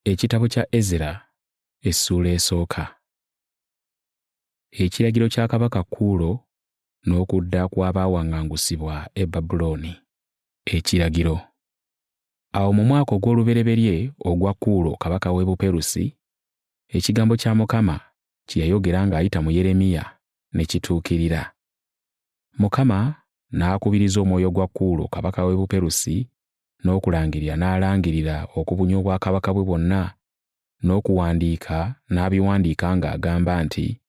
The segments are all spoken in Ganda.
Ekitabo kya Ezera essuula esooka. Ekiragiro kya kabaka Kuulo n'okudda kw'abaawaŋŋangusibwa e Babulooni. Ekiragiro. Awo mu mwaka ogw'olubereberye ogwa Kuulo kabaka w'e Buperusi, ekigambo kya Mukama kye yayogera ng'ayita mu Yeremiya ne kituukirira. Mukama n'akubiriza omwoyo gwa Kuulo kabaka w'e Buperusi n'okulangirira n'alangirira okubunya obwakabaka bwe bwonna, n'okuwandiika n'abiwandiika ng'agamba nti,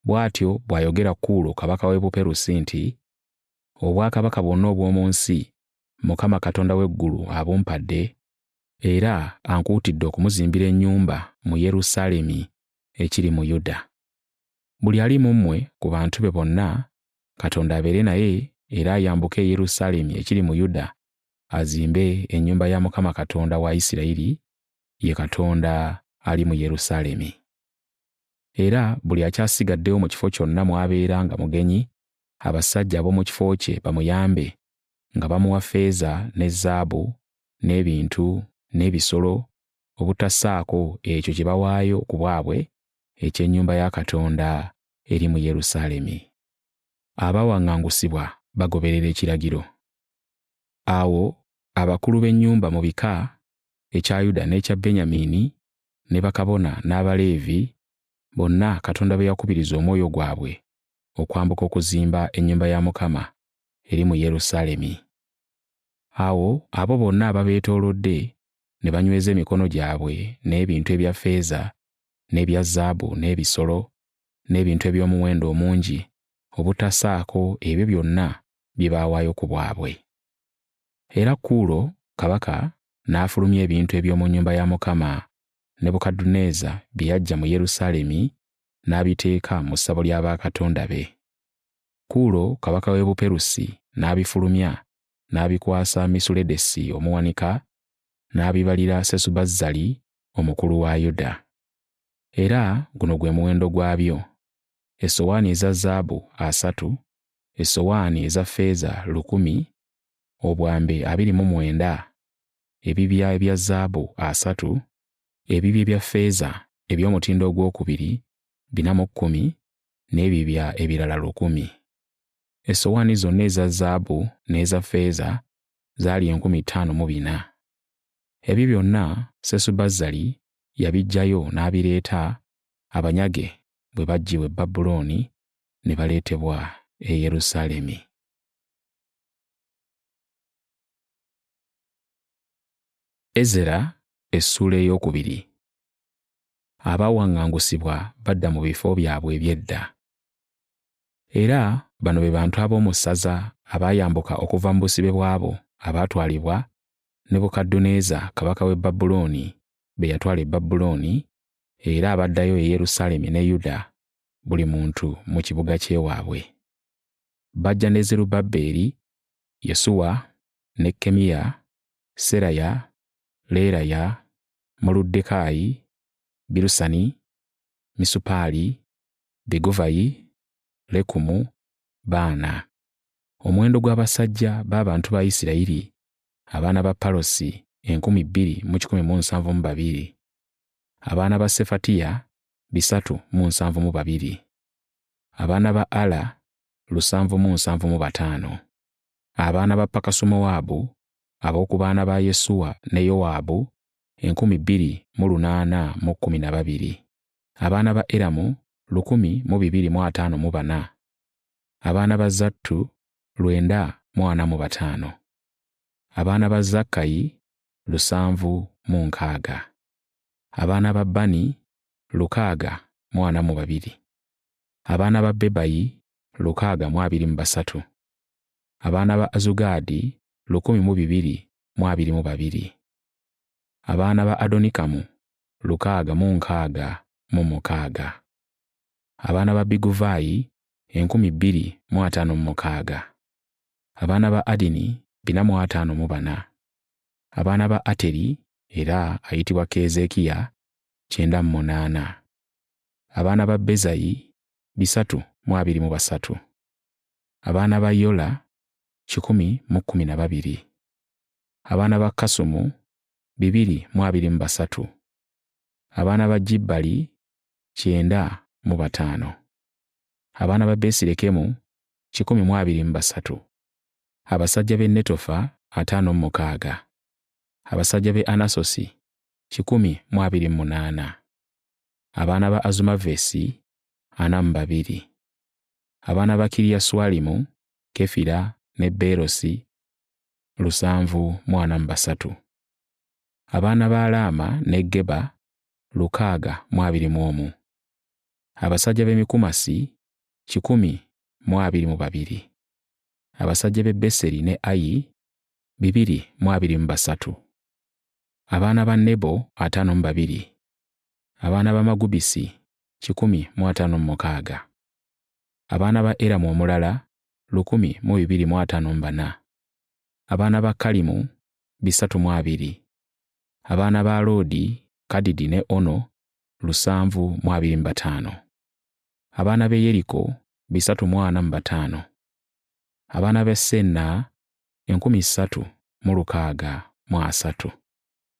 bw'atyo bw'ayogera Kuulo kabaka w'e Buperusi nti, obwakabaka bwonna obw'omu nsi Mukama Katonda w'eggulu abumpadde, era ankuutidde okumuzimbira ennyumba mu Yerusaalemi ekiri mu Yuda. Buli ali mu mmwe ku bantu be bonna, Katonda abeere naye era ayambuke e Yerusaalemi ekiri mu Yuda, azimbe ennyumba ya Mukama Katonda wa Isirayiri, ye Katonda ali mu Yerusaalemi. Era buli akyasigaddewo mu kifo kyonna mw'abeera nga mugenyi, abasajja ab'omu kifo kye bamuyambe, nga bamuwa ffeeza ne zaabu n'ebintu n'ebisolo, obutassaako ekyo kye bawaayo ku bwabwe eky'ennyumba ya Katonda eri mu Yerusaalemi. Abaawaŋŋangusibwa bagoberera ekiragiro. Awo abakulu b'ennyumba mu bika ekya Yuda n'ekya Benyamini ne bakabona n'Abaleevi bonna Katonda be yakubiriza omwoyo gwabwe okwambuka okuzimba ennyumba ya Mukama eri mu Yerusaalemi. Awo abo bonna ababeetoolodde ne banyweza emikono gyabwe n'ebintu ebya ffeeza n'ebya zaabu n'ebisolo n'ebintu eby'omuwendo omungi, obutassaako ebyo byonna bye baawaayo ku bwabwe. Era Kuulo kabaka n'afulumya ebintu eby'omu nnyumba ya Mukama Nebukadduneeza bye yaggya mu Yerusaalemi n'abiteeka mu ssabo lya bakatonda be. Kuulo kabaka w'e Buperusi n'abifulumya n'abikwasa Misuledesi omuwanika, n'abibalira Sesubazzali omukulu wa Yuda. Era guno gwe muwendo gwabyo: essowaani eza zaabu 30, essowaani eza ffeeza 1,000, obwambe 29, ebibya ebya zaabu 30, ebibya ebya ffeeza eby'omutindo ogwokubiri 410, n'ebibya ebirala 1,000. Essowaani zonna eza zaabu n'eza ffeeza zaali 54,000. Ebyo byonna Sesubazzali yabiggyayo n'abireeta abanyage bwe baggyibwa e Babulooni ne baleetebwa e Yerusaalemi. Ezera essuula ey'okubiri. Abaawaŋŋangusibwa badda mu bifo byabwe eby'edda. Era bano be bantu ab'omu ssaza abaayambuka okuva mu busibe bw'abo abaatwalibwa Nebukadduneeza kabaka w'e Babulooni be yatwala e Babulooni, era abaddayo e Yerusaalemi ne Yuda, buli muntu mu kibuga ky'ewaabwe. Bajja ne Zerubbaberi, Yesuwa, Nekkemiya, Seraya, Leeraya, Moluddekaayi, Birusani, Misupaali, Biguvayi, Lekumu, Baana. Omuwendo gw'abasajja b'abantu ba Isirayiri abaana ba Palosi 2,172, abaana ba Sefatiya 372, abaana ba Ala 775, abaana ba Pakasumowaabu ab'oku baana ba Yesuwa ne Yowaabu 2,812, abaana ba Eramu 1,254, abaana ba Zattu 945, abaana ba Zakkayi 760, abaana ba Bani 642, abaana ba Bebayi 623, abaana ba Azugaadi 1,222, abaana ba Adonikamu 666, abaana ba Biguvayi 2,506, abaana ba Adini 454, abaana ba Ateri era ayitibwa Keezeekiya 98, abaana ba Bezayi 323, abaana ba Yola 112, abaana ba Kasumu 223, Abaana ba Gibbali 905. Abaana ba Besirekemu 123. Abasajja b'e Netofa 56. Abasajja b'e Anasosi 128. Abaana ba Azumavesi 42. Abaana ba Kiriyaswalimu, Kefira ne Beerosi 743. Abaana ba Laama ne Geba 621. Abasajja b'e Mikumasi 122. Abasajja b'e Beseri ne Ayi 223. Abaana ba Nebo 52. Abaana ba Magubisi 156. Abaana ba Eramu omulala 1254. Abaana ba Kalimu 302. Abaana ba Loodi, Kadidi ne Ono 725. Abaana b'e Yeriko 345. Abaana b'e Senna 3630.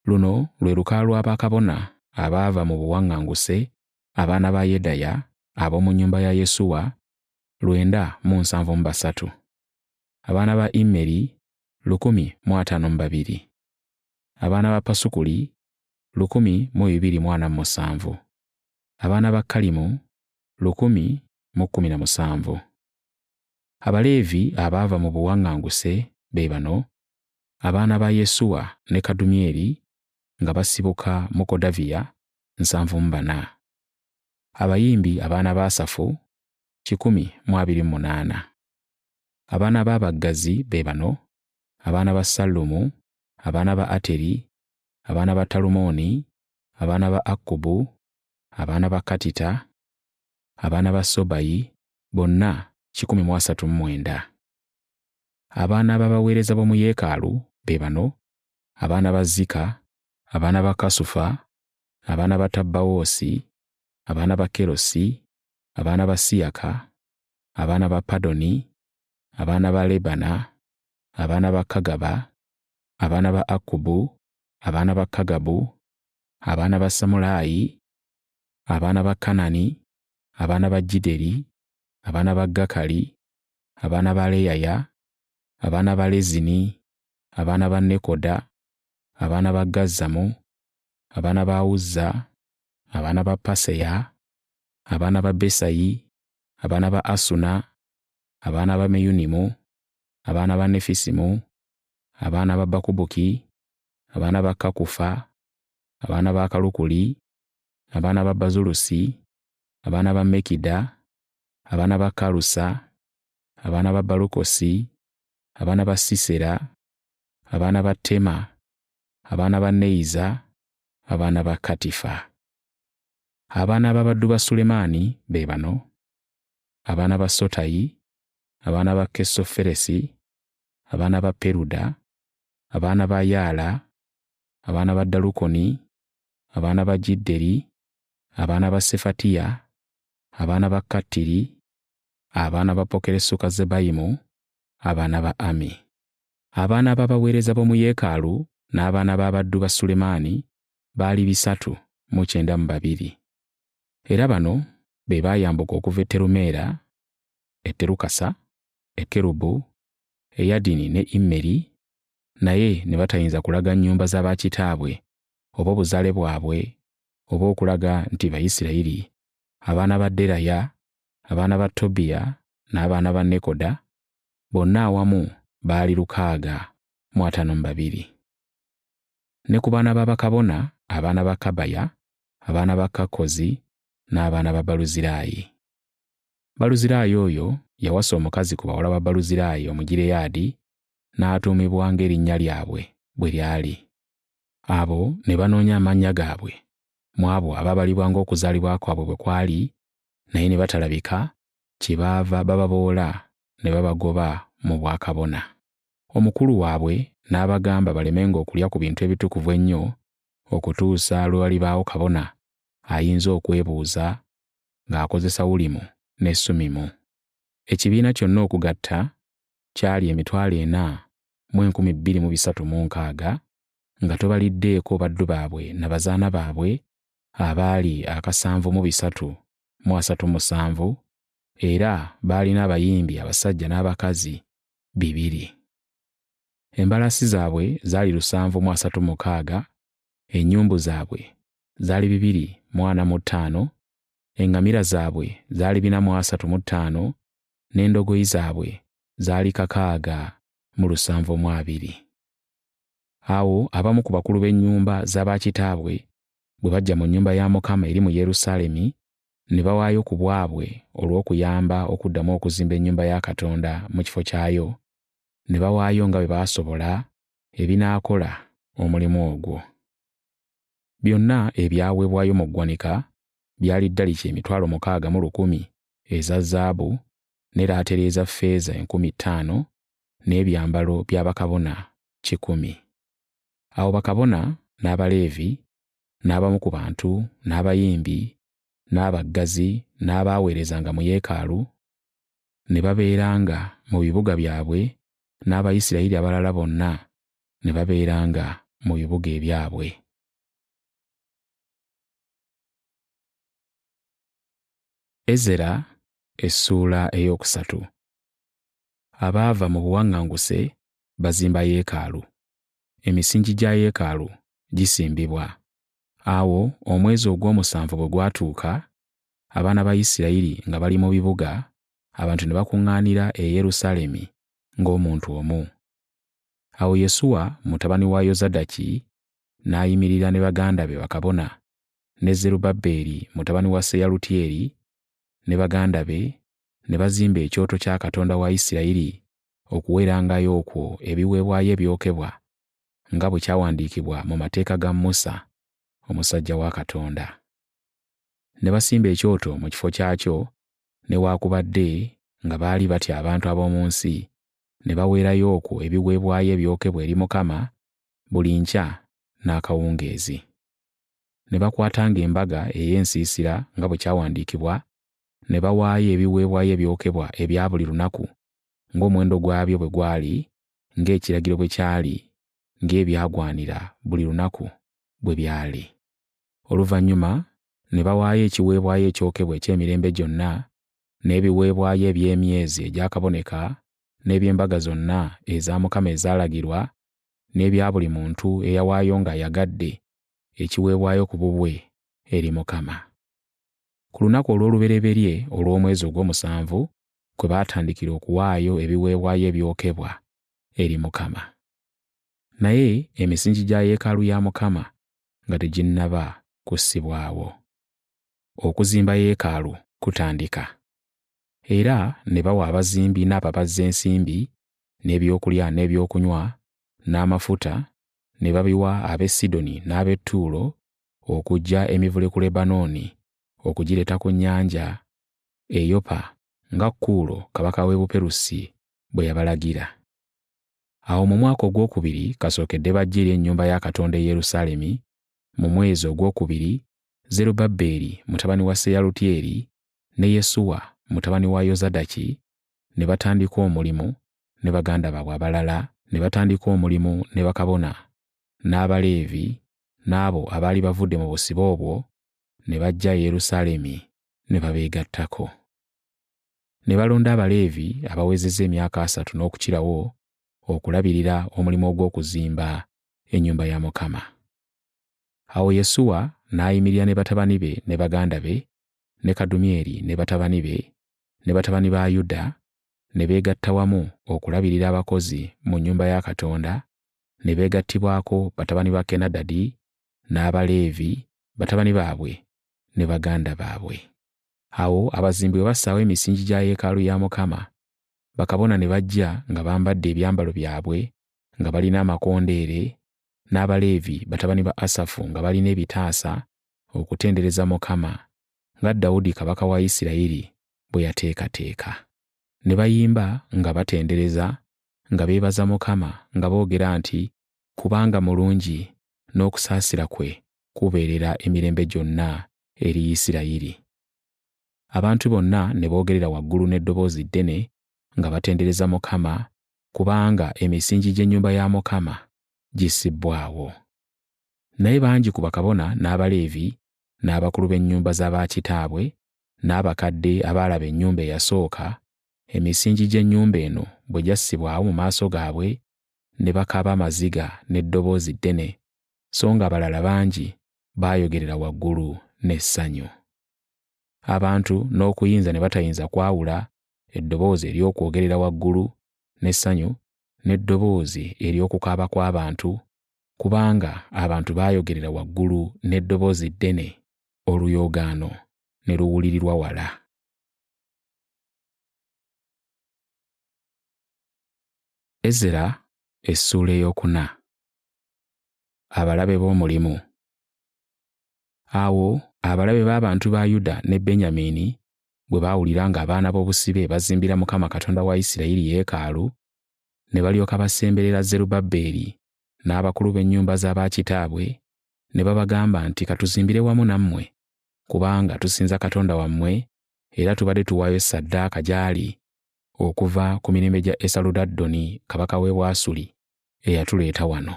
Luno lwe luka lwa bakabona abaava mu buwaŋŋanguse, abaana ba Yedaya ab'omu nnyumba ya Yesuwa 973. Abaana ba Immeri 1052. Abaana ba Pasukuli 1247. Abaana ba Kalimu 1017. Abaleevi abaava mu buwaŋŋanguse be bano: abaana ba Yesuwa ne Kadumyeri nga basibuka mu Kodaviya 74. Abayimbi abaana ba Asafu 128. Abaana b'abaggazi be bano: abaana ba Sallumu, abaana ba Ateri, abaana ba Talumoni, abaana ba Akkubu, abaana ba Katita, abaana ba Sobayi, bonna 139. Abaana b'abaweereza b'omu yeekaalu be bano: abaana ba Zika, abaana ba Kasufa, abaana ba Tabbawoosi, abaana ba Kerosi, abaana ba Siyaka, abaana ba Padoni, abaana ba Lebana, abaana ba Kagaba, abaana ba Akkubu, abaana ba Kagabu, abaana ba Samulaayi, abaana ba Kanani, abaana ba Gideri, abaana ba Gakali, abaana ba Leyaya, abaana ba Lezini, abaana ba Nekoda, abaana ba Gazzamu, abaana ba Uzza, abaana ba Paseya, abaana ba Besayi, abaana ba Asuna, abaana ba Meyunimu, abaana ba Nefisimu, abaana ba Bakubuki, abaana ba Kakufa, abaana ba Kalukuli, abaana ba Bazulusi, abaana ba Mekida, abaana ba Kalusa, abaana ba Balukosi, abaana ba Sisera, abaana ba Tema, abaana ba Neiza, abaana ba Katifa. Abaana b'abaddu ba Sulemaani be bano: abaana ba Sotayi, abaana ba Kesoferesi, abaana ba Peruda, abaana ba Yaala, abaana ba Dalukoni, abaana ba Gidderi, abaana ba Sefatiya, abaana ba Kattiri, abaana ba Pokeresukazebayimu, abaana ba Ami. Abaana b'abaweereza b'omu yeekaalu n'abaana b'abaddu ba Sulemaani baali 392. Era bano be baayambuka okuva e Terumeera, e Terukasa, e Kerubu, e Yadini ne Immeri, naye ne batayinza kulaga nnyumba z'abakitaabwe oba obuzaale bwabwe, oba okulaga nti Bayisirayiri. Abaana ba Deraya, abaana ba Tobiya n'abaana ba Nekoda bonna awamu baali 652. Ne ku baana b'abakabona: abaana ba Kabaya, abaana ba Kakkozi n'abaana ba Baluzirayi. Baluzirayi oyo yawasa omukazi ku bawala ba Baluzirayi Omugireyaadi, n'atuumibwa ng'erinnya lyabwe bwe lyali. Abo ne banoonya amannya gaabwe mu abo abaabalibwa ng'okuzaalibwa kwabwe bwe kwali, naye ne batalabika, kyebaava bababoola ne babagoba mu bwakabona. Omukulu waabwe n'abagamba balemenga okulya ku bintu ebitukuvu ennyo okutuusa lwe walibaawo kabona ayinza okwebuuza ng'akozesa Ulimu ne Sumimu. Ekibiina kyonna okugatta kyali 40,360, nga tobaliddeeko baddu baabwe na bazaana baabwe abaali 737 era baalina abayimbi abasajja n'abakazi 200. Embalaasi zaabwe zaali 736, ennyumbu zaabwe zaali 245, eŋŋamira zaabwe zaali 435, n'endogoyi zaabwe zaali 672. Awo abamu ku bakulu b'ennyumba z'abakitaabwe bwe bajja mu nnyumba ya Mukama eri mu Yerusaalemi, ne bawaayo ku bwabwe olw'okuyamba okuddamu okuzimba ennyumba ya Katonda mu kifo kyayo, ne bawaayo nga bwe baasobola ebinaakola omulimu ogwo. Byonna ebyaweebwayo mu ggwanika byali ddaliki 60,100 eza zaabu, ne laateri eza ffeeza 50,000, n'ebyambalo bya bakabona 100. Awo bakabona n'Abaleevi n'abamu ku bantu n'abayimbi n'abaggazi n'abaaweerezanga mu yeekaalu ne babeeranga mu bibuga byabwe, n'Abayisirayiri abalala bonna ne babeeranga mu bibuga ebyabwe. Ezera essuula ey'okusatu. Abaava mu buwaŋŋanguse bazimba yeekaalu. Emisingi gya yeekaalu gisimbibwa. Awo omwezi ogw'omusanvu bwe gwatuuka, abaana ba Isirayiri nga bali mu bibuga, abantu ne bakuŋŋaanira e Yerusaalemi ng'omuntu omu. Awo Yesuwa mutabani wa Yozadaki n'ayimirira ne baganda be bakabona, ne Zerubbaberi mutabani wa Seyalutyeri ne baganda be, ne bazimba ekyoto kya Katonda wa Isirayiri okuweerangayo okwo ebiweebwayo ebyokebwa nga bwe kyawandiikibwa mu mateeka ga Musa omusajja wa Katonda. Ne basimba ekyoto mu kifo kyakyo, newaakubadde nga baali batya abantu ab'omu nsi, ne baweerayo okwo ebiweebwayo ebyokebwa eri Mukama buli nkya n'akawungeezi. Ne bakwatanga embaga ey'ensiisira nga bwe kyawandiikibwa, ne bawaayo ebiweebwayo ebyokebwa ebya buli lunaku ng'omuwendo gwabyo bwe gwali, ng'ekiragiro bwe kyali, ng'ebyagwanira buli lunaku bwe byali. Oluvannyuma ne bawaayo ekiweebwayo ekyokebwa eky'emirembe gyonna, n'ebiweebwayo eby'emyezi egyakaboneka, n'eby'embaga zonna eza Mukama ezaalagirwa, n'ebya buli muntu eyawaayo ng'ayagadde ekiweebwayo ku bubwe eri Mukama. Ku lunaku olw'olubereberye olw'omwezi ogw'omusanvu kwe baatandikira okuwaayo ebiweebwayo ebyokebwa eri Mukama. Naye emisingi gya yeekaalu ya Mukama nga teginnaba kussibwawo. Okuzimba yeekaalu kutandika. Era ne bawa abazimbi n'ababazza ensimbi, n'ebyokulya n'ebyokunywa, n'amafuta, ne babiwa ab'e Sidoni n'ab'e Ttuulo okuggya emivule ku Lebanooni okugireeta ku nnyanja e Yopa nga Kuulo kabaka w'e Buperusi bwe yabalagira. Awo mu mwaka ogwokubiri kasookedde bajje eri ennyumba ya Katonda e Yerusaalemi, mu mwezi ogwokubiri, Zerubbaberi mutabani wa Seyalutyeri ne Yesuwa mutabani wa Yozadaki ne batandika omulimu, ne baganda baabwe abalala ne batandika omulimu, ne bakabona n'Abaleevi n'abo abaali bavudde mu busibe obwo ne bajja e Yerusaalemi ne babeegattako. Ne balonda Abaleevi abawezezza emyaka 3 n'okukirawo okulabirira omulimu ogw'okuzimba ennyumba ya Mukama. Awo Yesuwa n'ayimirira ne batabani be ne baganda be, ne Kadumyeri ne batabani be, ne batabani ba Yuda, ne beegatta wamu okulabirira abakozi mu nnyumba ya Katonda, ne beegattibwako batabani ba Kenadadi n'Abaleevi batabani baabwe ne baganda baabwe. Awo abazimbi bwe bassaawo emisingi gya yeekaalu ya Mukama, bakabona ne bajja nga bambadde ebyambalo byabwe nga balina amakondeere, n'Abaleevi batabani ba Asafu nga balina ebitaasa okutendereza Mukama nga Dawudi kabaka wa Isirayiri bwe yateekateeka. Ne bayimba nga batendereza, nga beebaza Mukama nga boogera nti, kubanga mulungi n'okusaasira kwe kubeerera emirembe gyonna eri Isirayiri. Abantu bonna ne boogerera waggulu n'eddoboozi ddene nga batendereza Mukama, kubanga emisingi gy'ennyumba ya Mukama gissibbwawo. Naye bangi ku bakabona n'Abaleevi n'abakulu b'ennyumba z'abaakitaabwe, n'abakadde abaalaba ennyumba eyasooka, emisingi gy'ennyumba eno bwe gyassibwawo mu maaso gaabwe, ne bakaaba amaziga n'eddoboozi ddene, so ng'abalala bangi baayogerera waggulu n'essanyu. Abantu n'okuyinza ne batayinza kwawula eddoboozi ery'okwogerera waggulu n'essanyu n'eddoboozi ery'okukaaba kw'abantu, kubanga abantu baayogerera waggulu n'eddoboozi ddene, oluyoogaano ne luwulirirwa wala. Ezera essuula ey'okuna. Abalabe b'omulimu. Awo abalabe b'abantu ba Yuda ne Benyamini bwe baawulira ng'abaana b'obusibe bazimbira Mukama Katonda wa Isirayiri yeekaalu, ne balyoka basemberera Zerubbaberi n'abakulu b'ennyumba z'abaakitaabwe, ne babagamba nti, "Katuzimbire wamu nammwe, kubanga tusinza Katonda wammwe era tubadde tuwaayo ssaddaaka gy'ali okuva ku mirembe gya Esaludaddoni kabaka w'e Bwasuli eyatuleeta wano."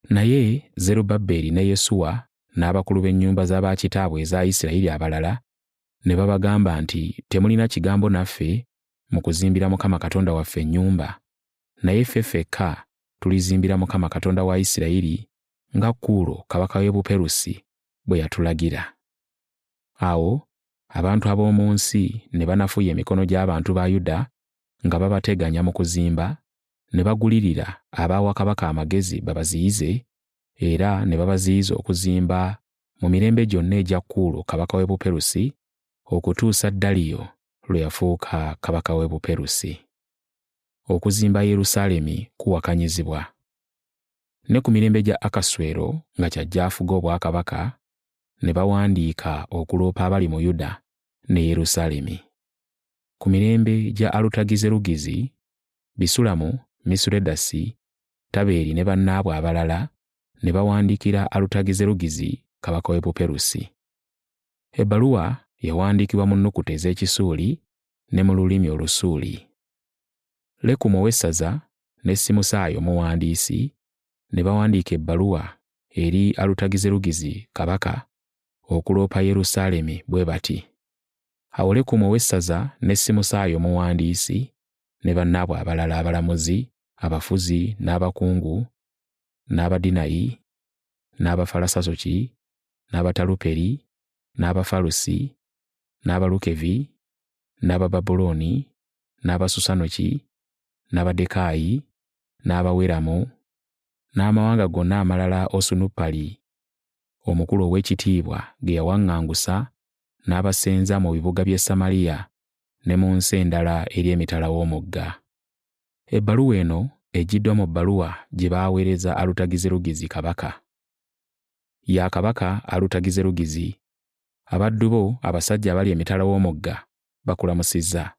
Naye Zerubbaberi ne Yesuwa n'abakulu b'ennyumba z'abaakitaabwe eza Isirayiri abalala ne babagamba nti, "Temulina kigambo naffe mu kuzimbira Mukama Katonda waffe ennyumba, naye ffe ffekka tulizimbira Mukama Katonda wa Isirayiri nga Kuulo kabaka w'e Buperusi bwe yatulagira." Awo abantu ab'omu nsi ne banafuya emikono gy'abantu ba Yuda nga babateganya mu kuzimba, ne bagulirira abaawa kabaka amagezi babaziyize, era ne babaziyiza okuzimba mu mirembe gyonna egya Kuulo kabaka w'e Buperusi okutuusa Daliyo lwe yafuuka kabaka w'e Buperusi. Okuzimba Yerusaalemi kuwakanyizibwa. Ne ku mirembe gya Akaswero nga kyajja afuga obwakabaka, ne bawandiika okuloopa abali mu Yuda ne Yerusaalemi. Ku mirembe gya Alutagizerugizi, Bisulamu, Misuledasi, Tabeeri ne bannaabwe abalala ne bawandiikira Alutagizerugizi kabaka w'e Buperusi. Ebbaluwa yawandiikibwa mu nnukuta ez'Ekisuuli ne mu lulimi Olusuuli. Lekumu ow'essaza ne Simusaayi omuwandiisi ne bawandiika ebbaluwa eri Alutagizerugizi kabaka okuloopa Yerusaalemi bwe bati. Awo Lekumu ow'essaza ne Simusaayi omuwandiisi ne bannaabwe abalala abalamuzi, abafuzi n'abakungu, n'Abadinayi, n'Abafalasasoki, n'Abataluperi, n'Abafalusi, n'Abalukevi, n'Abababulooni, n'Abasusanoki, n'Abadekaayi, n'Abaweramu, n'amawanga gonna amalala Osunupali omukulu ow'ekitiibwa ge yawaŋŋangusa n'abasenza mu bibuga by'e Samaliya ne mu nsi endala eri emitala w'omugga. Ebbaluwa eno eggiddwa mu bbaluwa gye baaweereza Alutagizerugizi kabaka. Ya kabaka Alutagizerugizi, abaddu bo abasajja abali emitala w'omugga bakulamusizza.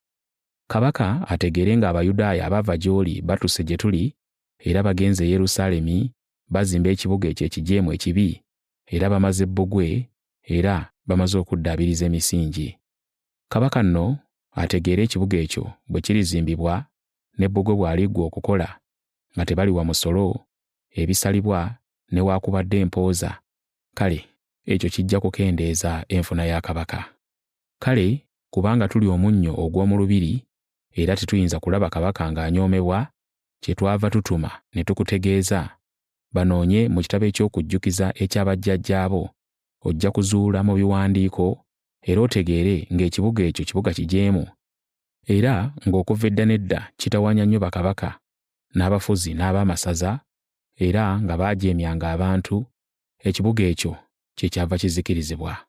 Kabaka ategeere ng'Abayudaaya abava gy'oli batuse gye tuli era bagenze e Yerusaalemi bazimba ekibuga ekyo ekijeemu ekibi, era bamaze bbugwe era bamaze okuddaabiriza emisingi. Kabaka nno ategeere ekibuga ekyo bwe kirizimbibwa ne bbugwe bw'aliggwa okukola nga tebaliwa musolo, ebisalibwa newaakubadde empooza, kale ekyo kijja kukendeeza enfuna ya kabaka. Kale kubanga tuli omunnyo ogw'omu lubiri era tetuyinza kulaba kabaka ng'anyoomebwa, kyetwava tutuma ne tukutegeeza banoonye mu kitabo eky'okujjukiza eky'abajjajjaabo, ojja kuzuula mu biwandiiko era otegeere ng'ekibuga ekyo kibuga kijeemu, era ng'okuva edda n'edda kitawanya nnyo bakabaka n'abafuzi n'abaamasaza, era nga baajeemyanga abantu, ekibuga ekyo kyekyava kizikirizibwa.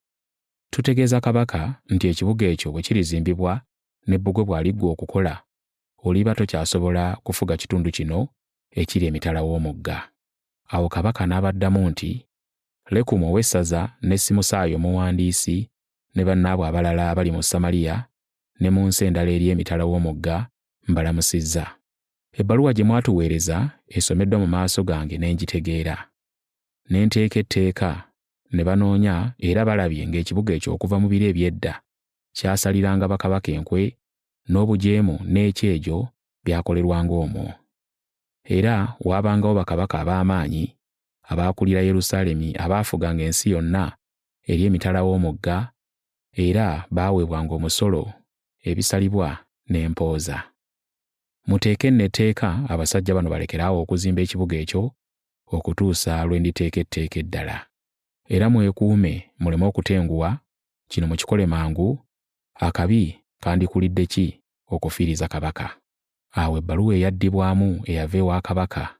Tutegeeza kabaka nti ekibuga ekyo bwe kirizimbibwa ne bbugwe bw'aliggwa okukola, oliba tokyasobola kufuga kitundu kino ekiri emitala w'omugga. Awo kabaka n'abaddamu nti, Lekumu ow'essaza ne Simusaayi omuwandiisi ne bannaabwe abalala abali mu Samaliya ne mu nsi endala eri emitala w'omugga mbalamusizza. Ebbaluwa gye mwatuweereza esomeddwa mu maaso gange ne ngitegeera. Ne nteeka etteeka, ne banoonya era balabye ng'ekibuga ekyo okuva mu biro eby'edda kyasaliranga bakabaka enkwe, n'obujeemu n'ekyejo byakolerwanga omwo. Era waabangawo bakabaka ab'amaanyi abaakulira Yerusaalemi abaafuganga ensi yonna eri emitala w'omugga, era baaweebwanga omusolo, ebisalibwa n'empooza. Muteeke nno etteeka abasajja bano balekeraawo okuzimba ekibuga ekyo okutuusa lwe nditeeka etteeka eddala. Era mwekuume muleme okutenguwa, kino mukikole mangu, akabi kandikulidde ki okufiiriza kabaka. Awo ebbaluwa eyaddibwamu eyava ewa kabaka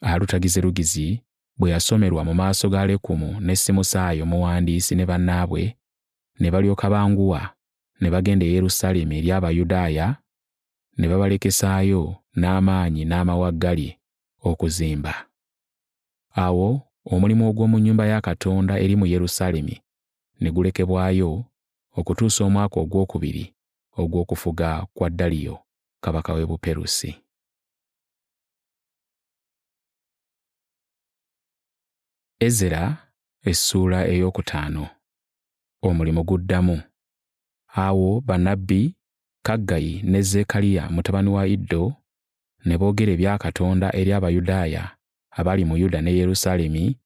Alutagizerugizi bwe yasomerwa mu maaso ga Lekumu ne Simusaayi omuwandiisi ne bannaabwe, ne balyoka banguwa ne bagenda e Yerusaalemi eri Abayudaaya ne babalekesaayo n'amaanyi n'amawaggali okuzimba. Awo omulimu ogw'omu nnyumba ya Katonda eri mu Yerusaalemi ne gulekebwayo okutuusa omwaka ogwokubiri ogw'okufuga kwa Daliyo kabaka w'e Buperusi. Ezera essuula ey'okutaano. Omulimu guddamu. Awo bannabbi Kaggayi ne Zekkaliya mutabani wa Iddo ne boogera ebya Katonda eri Abayudaaya abali mu Yuda ne Yerusaalemi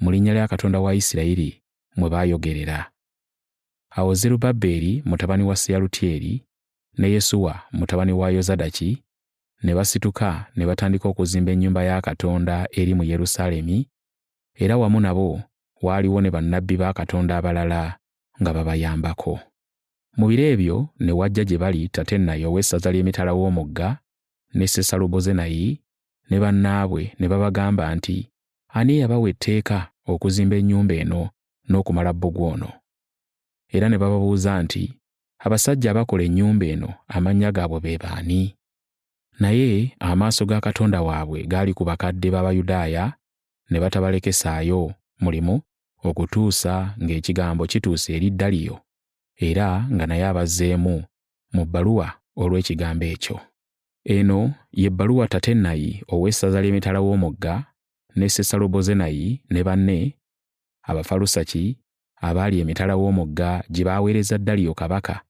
mu linnya lya Katonda wa Isirayiri mwe baayogerera. Awo Zerubbaberi mutabani wa Seyalutyeri ne Yesuwa mutabani wa Yozadaki ne basituka ne batandika okuzimba ennyumba ya Katonda eri mu Yerusaalemi, era wamu nabo waaliwo ne bannabbi ba Katonda abalala nga babayambako. Mu biro ebyo ne wajja gye bali Tatenayi ow'essaza ly'emitala w'omugga ne Sesalubozenayi ne bannaabwe ne babagamba nti, ani eyabawa etteeka okuzimba ennyumba eno n'okumala bbugwe ono? Era ne bababuuza nti, abasajja abakola ennyumba eno amannya gaabwe be baani? Naye amaaso ga Katonda waabwe gaali ku bakadde b'Abayudaaya ne batabalekesaayo mulimu okutuusa ng'ekigambo kituuse eri Daliyo, era nga naye abazzeemu mu bbaluwa olw'ekigambo ekyo. Eno ye bbaluwa Tatenayi ow'essaza ly'emitala w'omugga ne Sesalubozenayi ne banne Abafalusaki abaali emitala w'omugga gye baaweereza Daliyo kabaka.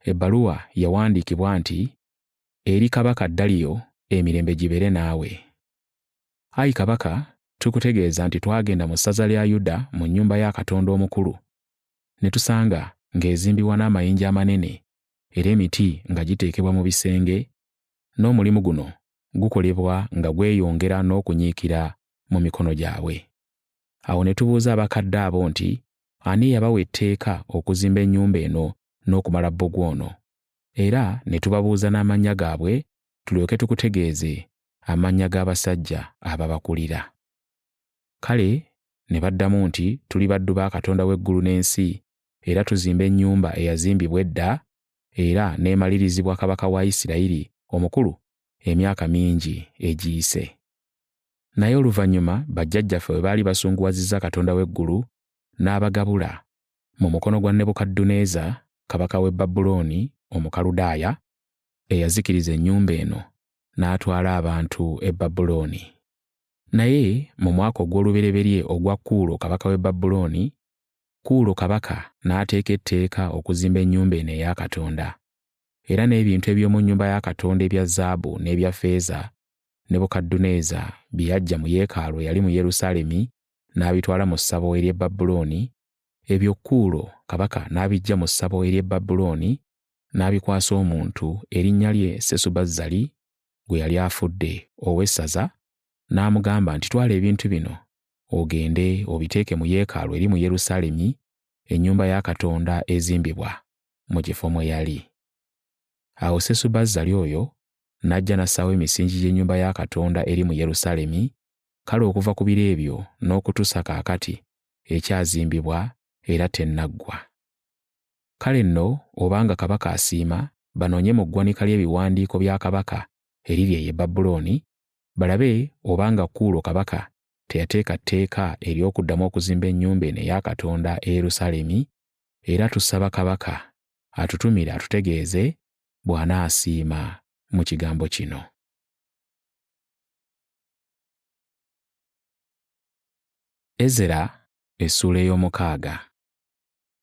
Ebbaluwa yawandiikibwa nti, eri kabaka Daliyo, emirembe gibeere naawe. Ayi kabaka, tukutegeeza nti twagenda mu ssaza lya Yuda mu nnyumba ya Katonda omukulu, ne tusanga ng'ezimbibwa n'amayinja amanene era emiti nga giteekebwa mu bisenge, n'omulimu guno gukolebwa nga gweyongera n'okunyiikira mu mikono gyabwe. Awo ne tubuuza abakadde abo nti, ani yabawa etteeka okuzimba ennyumba eno n'okumala bbugwe ono? Era ne tubabuuza n'amannya gaabwe tulyoke tukutegeeze amannya g'abasajja ababakulira. Kale ne baddamu nti, tuli baddu ba Katonda w'eggulu n'ensi, era tuzimba ennyumba eyazimbibwa edda era n'emalirizibwa kabaka wa Isirayiri omukulu emyaka mingi egiyise. Naye oluvannyuma bajjajjaffe bwe baali basunguwazizza Katonda w'eggulu n'abagabula mu mukono gwa Nebukadduneeza kabaka w'e Babulooni Omukaludaaya, eyazikiriza ennyumba eno n'atwala abantu e Babulooni. Naye mu mwaka ogw'olubereberye ogwa Kuulo kabaka w'e Babulooni, Kuulo kabaka n'ateeka etteeka okuzimba ennyumba eno eya Katonda, era n'ebintu eby'omu nnyumba ya Katonda ebya zaabu n'ebya ffeeza Nebukadduneeza bye yaggya mu yeekaalu eyali mu Yerusaalemi n'abitwala mu ssabo ery'e Babulooni, ebyo Kuulo kabaka n'abiggya mu ssabo ery'e Babulooni n'abikwasa omuntu erinnya lye Sesubazzali gwe yali afudde ow'essaza, n'amugamba nti, twala ebintu bino ogende obiteeke mu yeekaalu eri mu Yerusaalemi, ennyumba ya Katonda ezimbibwa mu kifo mwe yali. Awo Sesubazzali oyo n'ajja n'assaawo emisingi gy'ennyumba ya Katonda eri mu Yerusaalemi, kale okuva ku biro ebyo n'okutuusa kaakati ekyazimbibwa era tennaggwa. Kale nno obanga kabaka asiima, banoonye mu ggwanika ly'ebiwandiiko bya kabaka eriri eyo e Babulooni, balabe obanga Kuulo kabaka teyateeka tteeka ery'okuddamu okuzimba ennyumba eno eya Katonda e Yerusaalemi, era tusaba kabaka atutumire atutegeeze bw'anaasiima mu kigambo kino. Ezera essuula ey'omukaaga.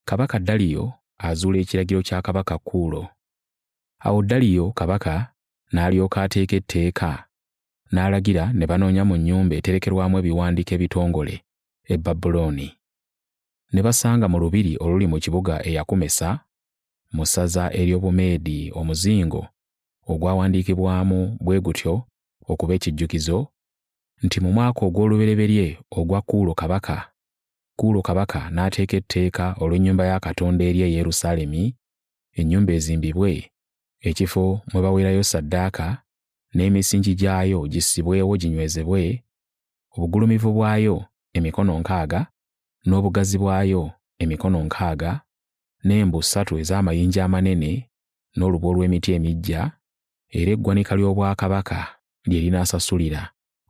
Kabaka Daliyo azuula ekiragiro kya kabaka Kuulo. Awo Daliyo kabaka n'alyoka ateeka etteeka, n'alagira ne banoonya mu nnyumba eterekerwamu ebiwandiiko ebitongole e Babulooni. ne basanga mu lubiri oluli mu kibuga eyakumesa mu ssaza ery'Obumeedi omuzingo ogwawandiikibwamu bwe gutyo okuba ekijjukizo nti mu mwaka ogw'olubereberye ogwa Kuulo kabaka n'ateeka etteeka olw'ennyumba ya Katonda eri e Yerusaalemi, ennyumba ezimbibwe, ekifo mwe baweerayo ssaddaaka, n'emisingi gyayo gissibwewo ginywezebwe, obugulumivu bwayo emikono 60, n'obugazi bwayo emikono 60, n'embu 3 ez'amayinja amanene, n'olubu olw'emiti emiggya, era eggwanika ly'obwakabaka lye linaasasulira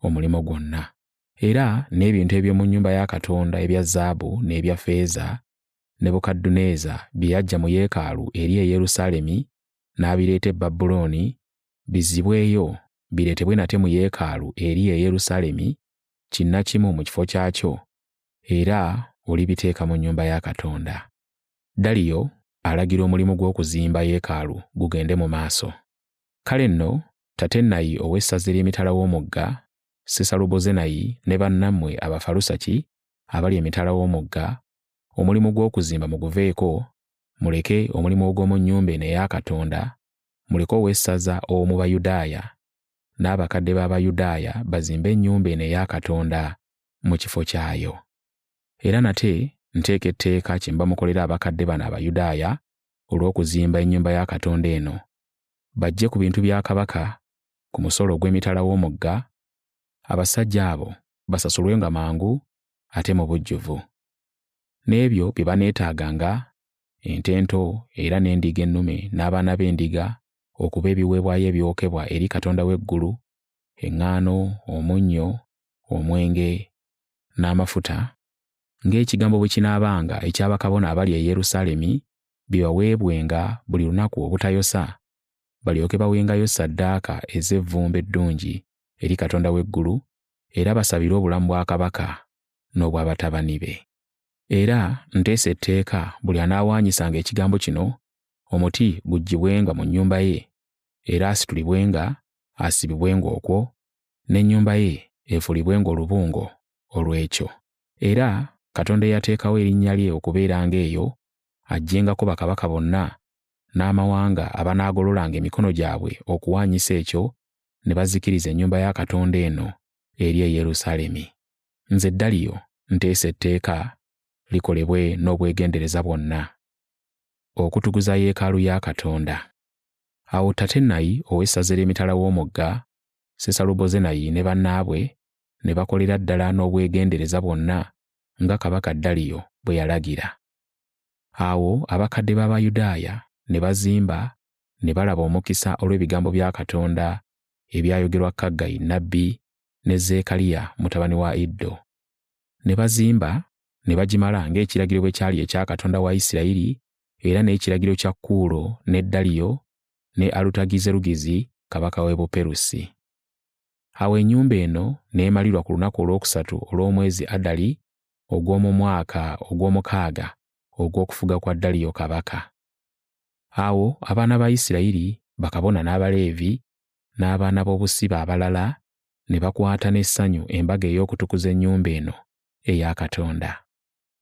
omulimu gwonna. Era n'ebintu eby'omu nnyumba ya Katonda ebya zaabu n'ebya ffeeza Nebukadduneeza bye yaggya mu yeekaalu eri e Yerusaalemi n'abireeta e Babulooni, bizzibweyo bireetebwe nate mu yeekaalu eri e Yerusaalemi kinnakimu mu kifo kyakyo, era olibiteeka mu nnyumba ya Katonda. Daliyo alagira omulimu gw'okuzimba yeekaalu gugende mu maaso. Kale nno Tatenayi ow'essaza ery'emitala w'omugga, Sesalubozenayi ne bannammwe Abafalusaki abali emitala w'omugga, omulimu gw'okuzimba muguveeko, muleke omulimu ogw'omu nnyumba eno eya Katonda, muleke ow'essaza ow'omu Bayudaaya n'abakadde b'Abayudaaya bazimbe ennyumba eno eya Katonda mu kifo kyayo. Era nate nteeka etteeka kye mba mukolera abakadde bano Abayudaaya olw'okuzimba ennyumba ya Katonda eno, bajje ku bintu bya kabaka ku musolo gw'emitala w'omugga, abasajja abo basasulwenga mangu ate mu bujjuvu. N'ebyo bye baneetaaganga, ente ento era n'endiga ennume n'abaana b'endiga okuba ebiweebwayo ebyokebwa eri Katonda w'eggulu, eŋŋaano, omunnyo, omwenge n'amafuta, ng'ekigambo bwe kinaabanga eky'abakabona abali e Yerusaalemi bibaweebwenga buli lunaku obutayosa, balyoke bawengayo ssaddaaka ez'evvumbe eddungi eri Katonda w'eggulu, era basabire obulamu bwa kabaka n'obw'abatabani be. Era nteesa etteeka buli anaawaanyisanga ekigambo kino, omuti guggyibwenga mu nnyumba ye, era asitulibwenga asibibwenga okwo, n'ennyumba ye efuulibwenga olubungo olw'ekyo. Era Katonda eyateekawo erinnya lye okubeeranga eyo, aggyengako bakabaka bonna n'amawanga abanaagololanga emikono gyabwe okuwaanyisa ekyo ne bazikiriza ennyumba ya Katonda eno eri e Yerusaalemi. Nze Daliyo nteesa etteeka likolebwe n'obwegendereza bwonna okutukuza yeekaalu ya Katonda. Awo Tatenayi ow'essaza ery'emitala w'omugga, Sesalubozenayi ne bannaabwe ne bakolera ddala n'obwegendereza bwonna nga kabaka Daliyo bwe yalagira. Awo abakadde b'Abayudaaya ne bazimba ne balaba omukisa olw'ebigambo bya Katonda ebyayogerwa Kaggayi nnabbi ne Zeekaliya mutabani wa Iddo. Ne bazimba ne bagimala ng'ekiragiro bwe kyali ekya Katonda wa Isirayiri, era n'ekiragiro kya Kuulo ne Daliyo ne Alutagizerugizi kabaka w'e Buperusi. Awo ennyumba eno n'emalirwa ku lunaku olwokusatu olw'omwezi Adali ogw'omu mwaka ogw'omukaaga ogw'okufuga kwa Daliyo kabaka. Awo abaana ba Isirayiri, bakabona n'Abaleevi n'abaana b'obusibe abalala ne bakwata n'essanyu embaga ey'okutukuza ennyumba eno eya Katonda.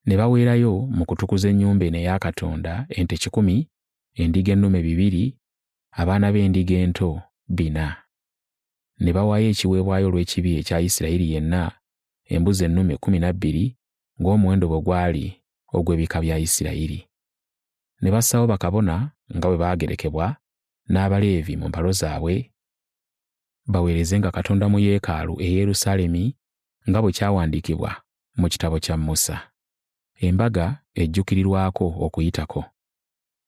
Ne baweerayo mu kutukuza ennyumba eno eya Katonda ente 100, endiga ennume 2, abaana b'endiga ento 4. Ne bawaayo ekiweebwayo olw'ekibi ekya Isirayiri yenna, embuzi ennume 12, ng'omuwendo bwe gwali ogw'ebika bya Isirayiri. Ne bassawo bakabona nga bwe baagerekebwa n'Abaleevi mu mpalo zaabwe, baweerezenga Katonda mu yeekaalu e Yerusaalemi nga bwe kyawandiikibwa mu kitabo kya Musa. Embaga ejjukirirwako okuyitako.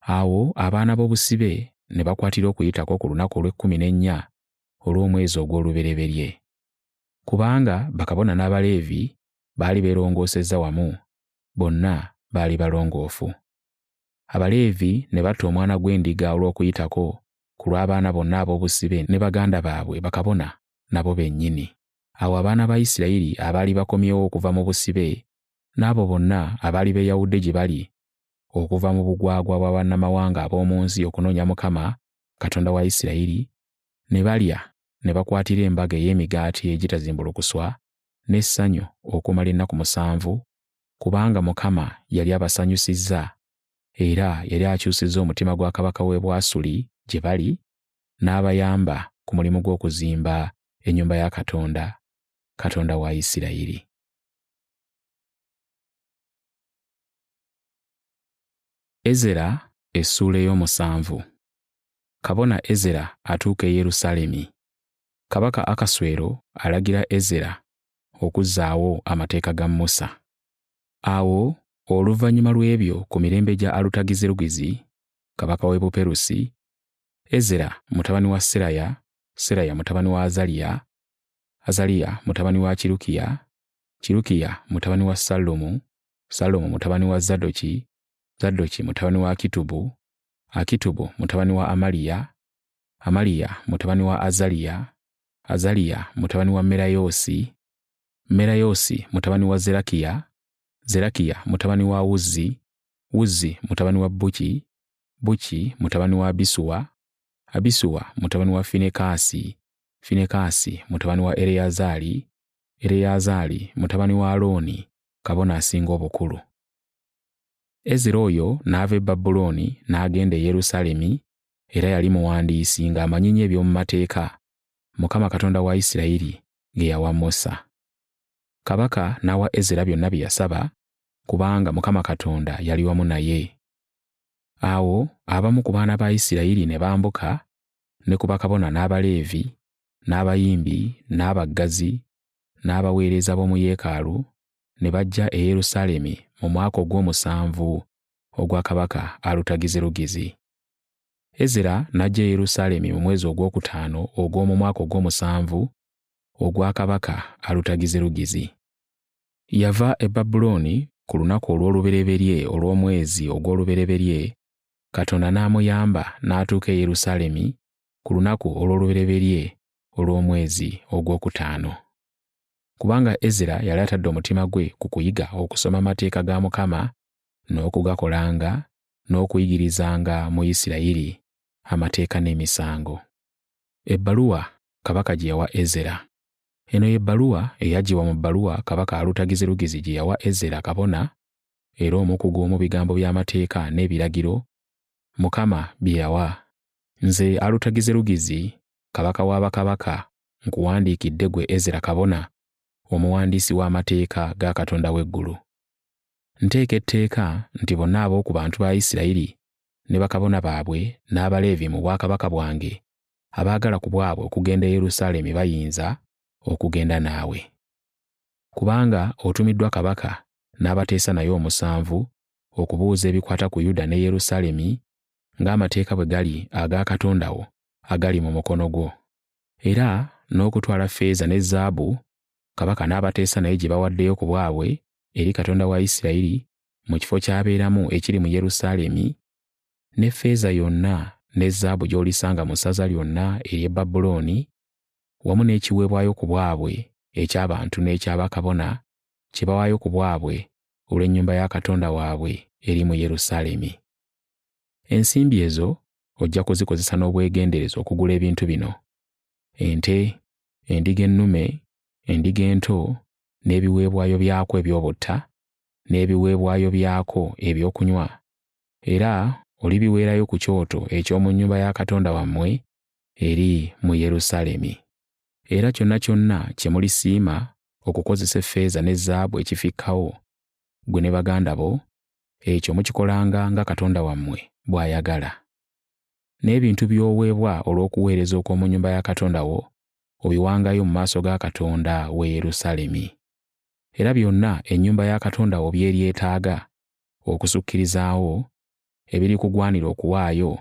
Awo abaana b'obusibe ne bakwatira okuyitako ku lunaku olw'e14 olw'omwezi ogw'olubereberye. Kubanga bakabona n'Abaleevi baali beerongoosezza wamu, bonna baali balongoofu. Abaleevi ne batta omwana gw'endiga olw'okuyitako ku lw'abaana bonna ab'obusibe ne baganda baabwe bakabona nabo bennyini. Awo abaana ba Isirayiri abaali bakomyewo okuva mu busibe n'abo bonna abaali beeyawudde gye bali okuva mu bugwagwa bwa bannamawanga ab'omu nsi okunoonya Mukama Katonda wa Isirayiri, ne balya ne bakwatira embaga ey'emigaati egitazimbulukuswa n'essanyu okumala ennaku 7 kubanga Mukama yali abasanyusizza era yali akyusizza omutima gwa kabaka w'e Bwasuli gye bali n'abayamba ku mulimu gw'okuzimba ennyumba ya Katonda, Katonda wa Isirayiri. Ezera essuula ey'omusanvu. Kabona Ezera atuuka e Yerusaalemi. Kabaka Akaswero alagira Ezera okuzzaawo amateeka ga Musa. Awo oluvannyuma lw'ebyo ku mirembe gya Alutagizerugizi, kabaka w'e Buperusi, Ezera mutabani wa Seraya, Seraya mutabani wa Azaliya, Azaliya mutabani wa Kirukiya, Kirukiya mutabani wa Sallumu, Sallumu mutabani wa Zaddoki, Zaddoki mutabani wa Akitubu, Akitubu mutabani wa Amaliya, Amaliya mutabani wa Azaliya, Azaliya mutabani wa Merayosi, Merayosi mutabani wa Zerakiya, Zerakiya mutabani wa Uzzi, Uzzi mutabani wa Buki, Buki mutabani wa Abisuwa, Abisuwa mutabani wa Finekaasi, Finekaasi mutabani wa Ereyazali, Ereyazali mutabani wa Alooni, kabona asinga obukulu. Ezera oyo n'ava e Babulooni n'agenda e Yerusaalemi era yali muwandiisi ng'amanyi nnyo eby'omu mateeka Mukama Katonda wa Isirayiri ge yawa Musa. Kabaka n'awa Ezera byonna bye yasaba kubanga Mukama Katonda yali wamu naye. Awo abamu ku baana ba Isirayiri ne bambuka ne ku bakabona n'Abaleevi, n'abayimbi, n'abaggazi, n'abaweereza b'omu yeekaalu ne bajja e Yerusaalemi mu mwaka ogw'omusanvu ogwa kabaka Alutagizerugizi. Ezera n'ajja e Yerusaalemi mu mwezi ogwokutaano ogw'omu mwaka ogw'omusanvu ogwa kabaka Alutagizerugizi. Yava e Babulooni ku lunaku olw'olubereberye olw'omwezi ogw'olubereberye, Katonda n'amuyamba n'atuuka e Yerusaalemi ku lunaku olw'olubereberye olw'omwezi ogwokutaano. Kubanga Ezera yali atadde omutima gwe ku kuyiga okusoma amateeka ga Mukama n'okugakolanga n'okuyigirizanga mu Isirayiri amateeka n'emisango. Ebbaluwa kabaka gye yawa Ezera. Eno y'ebbaluwa eyaggyibwa mu bbaluwa kabaka Alutagizerugizi gye yawa Ezera kabona era omukugu mu bigambo by'amateeka n'ebiragiro Mukama bye yawa. Nze Alutagizerugizi kabaka wa bakabaka nkuwandiikidde gwe Ezera kabona omuwandiisi w'amateeka ga Katonda w'eggulu. Nteeka etteeka nti bonna ab'oku bantu ba Isirayiri ne bakabona baabwe n'Abaleevi mu bwakabaka bwange abaagala ku bwabwe okugenda e Yerusaalemi bayinza okugenda naawe. Kubanga otumiddwa kabaka n'abateesa naye omusanvu okubuuza ebikwata ku Yuda ne Yerusaalemi ng'amateeka bwe gali aga Katonda wo agali mu mukono gwo. Era n'okutwala ffeeza ne zaabu kabaka n'abateesa naye gye bawaddeyo ku bwabwe eri Katonda wa Isirayiri mu kifo ky'abeeramu ekiri mu Yerusaalemi, ne ffeeza yonna ne zaabu gy'olisanga mu ssaza lyonna ery'e Babulooni, wamu n'ekiweebwayo ku bwabwe eky'abantu n'eky'abakabona kye bawaayo ku bwabwe olw'ennyumba ya Katonda waabwe eri mu Yerusaalemi. Ensimbi ezo ojja kuzikozesa n'obwegendereza okugula ebintu bino: ente, endiga ennume, endiga ento, n'ebiweebwayo byako eby'obutta, n'ebiweebwayo byako ebyokunywa, era olibiweerayo ku kyoto eky'omu nnyumba ya Katonda wammwe eri mu Yerusaalemi. Era kyonna kyonna kye mulisiima okukozesa effeeza ne zaabu ekifikkawo, ggwe ne baganda bo, ekyo mukikolanga nga Katonda wammwe bw'ayagala. N'ebintu by'oweebwa olw'okuweereza okw'omu nnyumba ya Katonda wo obiwangayo mu maaso ga Katonda w'e Yerusaalemi. Era byonna ennyumba ya Katonda wo by'eryetaaga okusukkirizaawo ebiri kugwanira okuwaayo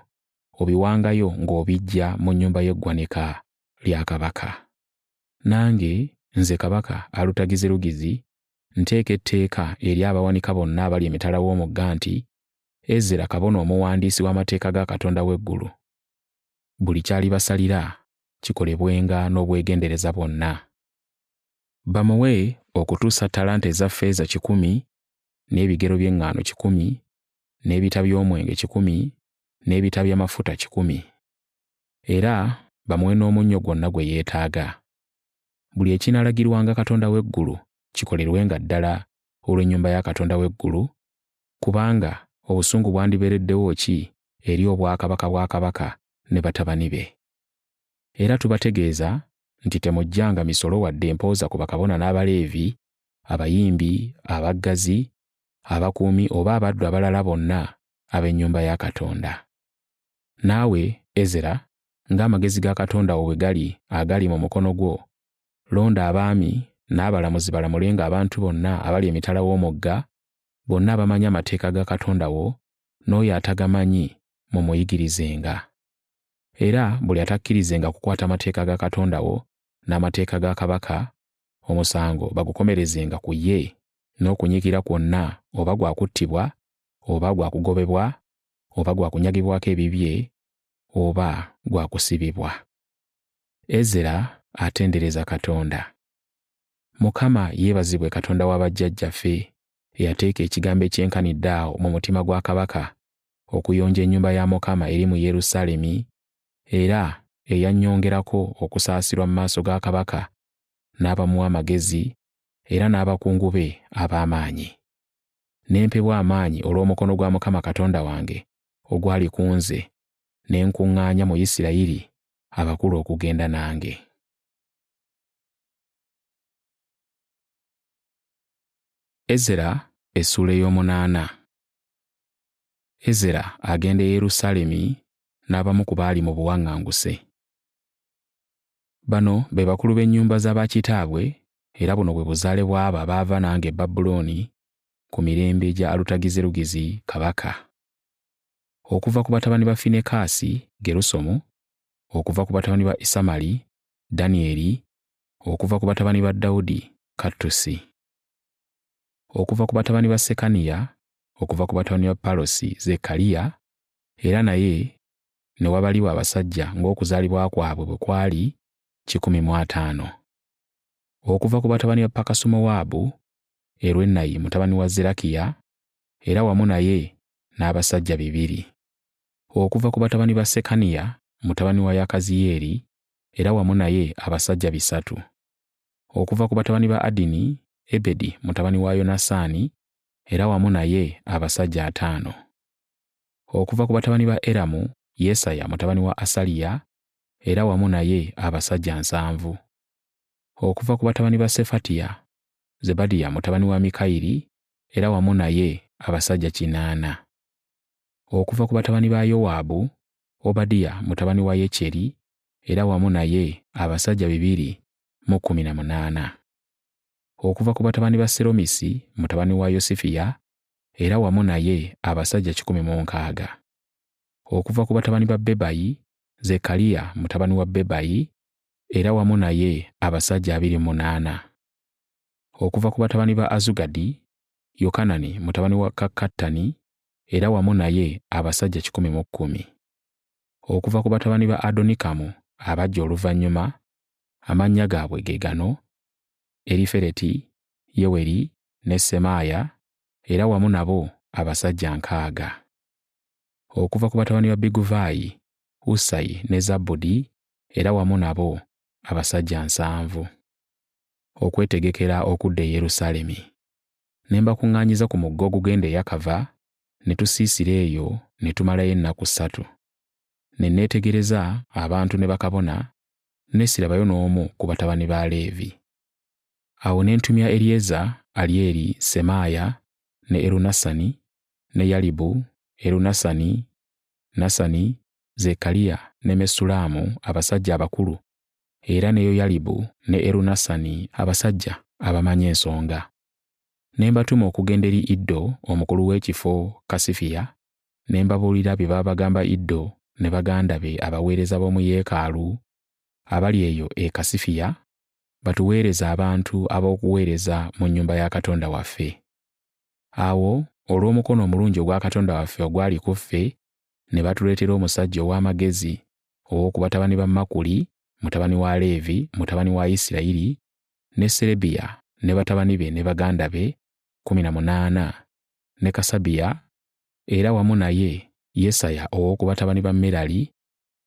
obiwangayo ng'obiggya mu nnyumba y'eggwanika lya kabaka. Nange nze kabaka Alutagizerugizi nteeka etteeka eri abawanika bonna abali emitala w'omugga nti Ezera kabona omuwandiisi w'amateeka ga Katonda w'eggulu, buli ky'alibasalira kikolebwenga n'obwegendereza bwonna. Bamuwe okutuusa ttalanta eza ffeeza 100, n'ebigero by'eŋŋaano 100, n'ebita by'omwenge 100, n'ebita by'amafuta 100. Era bamuwe n'omunnyo gwonna gwe yeetaaga. Buli ekinaalagirwanga Katonda w'eggulu kikolerwenga ddala olw'ennyumba ya Katonda w'eggulu, kubanga obusungu bwandibeereddewo ki eri obwakabaka bwa kabaka ne batabani be. Era tubategeeza nti temujjanga misolo wadde empooza ku bakabona n'Abaleevi, abayimbi, abaggazi, abakuumi oba abaddu abalala bonna ab'ennyumba ya Katonda. Naawe, Ezera, ng'amagezi ga Katonda wo bwe agali mu mukono gwo, londa abaami n'abalamuzi balamulenga abantu bonna abali emitala w'omugga, bonna abamanyi amateeka ga Katonda wo, n'oyo atagamanyi mumuyigirizenga. Era buli atakkirizenga kukwata amateeka ga Katonda wo n'amateeka ga kabaka, omusango bagukomerezenga ku ye, n'okunyiikira kwonna oba gwa kuttibwa, oba gwa kugobebwa, oba gwa kunyagibwako ebibye, oba gwa kusibibwa. Ezera atendereza Katonda. Mukama yeebazibwe Katonda wa bajjajjaffe, eyateeka ekigambo ekyenkanidde awo mu mutima gwa kabaka okuyonja ennyumba ya Mukama eri mu Yerusaalemi, era eyannyongerako okusaasirwa mu maaso ga kabaka n'abamuwa amagezi era n'abakungu be ab'amaanyi. N'empebwa amaanyi olw'omukono gwa Mukama Katonda wange ogwali ku nze, ne nkuŋŋaanya mu Isirayiri abakulu okugenda nange. Ezera essula ey'omunaana. Ezera agenda e Yerusaalemi n'abamu ku baali mu buwaŋŋanguse. Bano be bakulu b'ennyumba z'abakitaabwe, era buno bwe buzaale bw'abo abaava nange e Babulooni ku mirembe gya Alutagizerugizi kabaka. Okuva ku batabani ba Finekaasi, Gerusomu; okuva ku batabani ba Isamali, Danyeri; okuva ku batabani ba Dawudi, Kattusi; okuva ku batabani ba Sekaniya; okuva ku batabani ba Palosi, Zekkaliya, era naye ne wabaliwo abasajja ng'okuzaalibwa kwabwe bwe kwali 150. Okuva ku batabani ba Pakasumowaabu, Erwenayi mutabani wa Zerakiya, era wamu naye n'abasajja 200. Okuva ku batabani ba Sekaniya mutabani wa Yakaziyeri, era wamu naye abasajja 3. Okuva ku batabani ba Adini, Ebedi mutabani wa Yonasaani, era wamu naye abasajja 5. Okuva ku batabani ba Eramu, Yesaya mutabani wa Asaliya, era wamu naye abasajja 7. Okuva ku batabani ba Sefatiya, Zebadiya mutabani wa Mikayiri, era wamu naye abasajja 8. Okuva ku batabani ba Yowaabu, Obadiya mutabani wa Yekyeri, era wamu naye abasajja 218. Okuva ku batabani ba Seromisi mutabani wa Yosifiya, era wamu naye abasajja 16. Okuva ku batabani ba Bebayi, Zekkaliya mutabani wa Bebayi, era wamu naye abasajja 28. Okuva ku batabani ba Azugadi, Yokanani mutabani wa Kakkattani, era wamu naye abasajja 110. Okuva ku batabani ba Adonikamu abajja oluvannyuma, amannya gaabwe ge gano: Erifereti, Yeweri ne Semaaya, era wamu nabo abasajja 60. Okuva ku batabani ba Biguvaayi, Usayi ne Zabbudi, era wamu nabo abasajja 7. Okwetegekera okudda e Yerusaalemi. Ne mbakuŋŋaanyiza ku mugga ogugenda e Yakava, ne tusiisira eyo ne tumalayo ennaku 3. Ne neetegereza abantu ne bakabona, ne sirabayo n'omu ku batabani ba Leevi. Awo ne ntumya Eryeza, Alyeri, Semaaya, ne Erunasani, ne Yalibu, Erunasani, Nasani, Zekkaliya ne Mesullamu abasajja abakulu, era ne Yoyalibu ne Erunasani abasajja abamanyi ensonga. Ne mbatuma okugenda eri Iddo omukulu w'ekifo Kasifiya, ne mbabuulira bye babagamba Iddo ne baganda be abaweereza b'omu yeekaalu abali eyo e Kasifiya, batuweereza abantu ab'okuweereza mu nnyumba ya Katonda waffe. Awo olw'omukono omulungi ogwa Katonda waffe ogwali ku ffe, ne batuleetera omusajja ow'amagezi ow'oku batabani ba Makuli mutabani wa Leevi mutabani wa Isirayiri, ne Serebiya ne batabani be ne baganda be 18, ne Kasabiya, era wamu naye Yesaya ow'oku batabani ba Merali,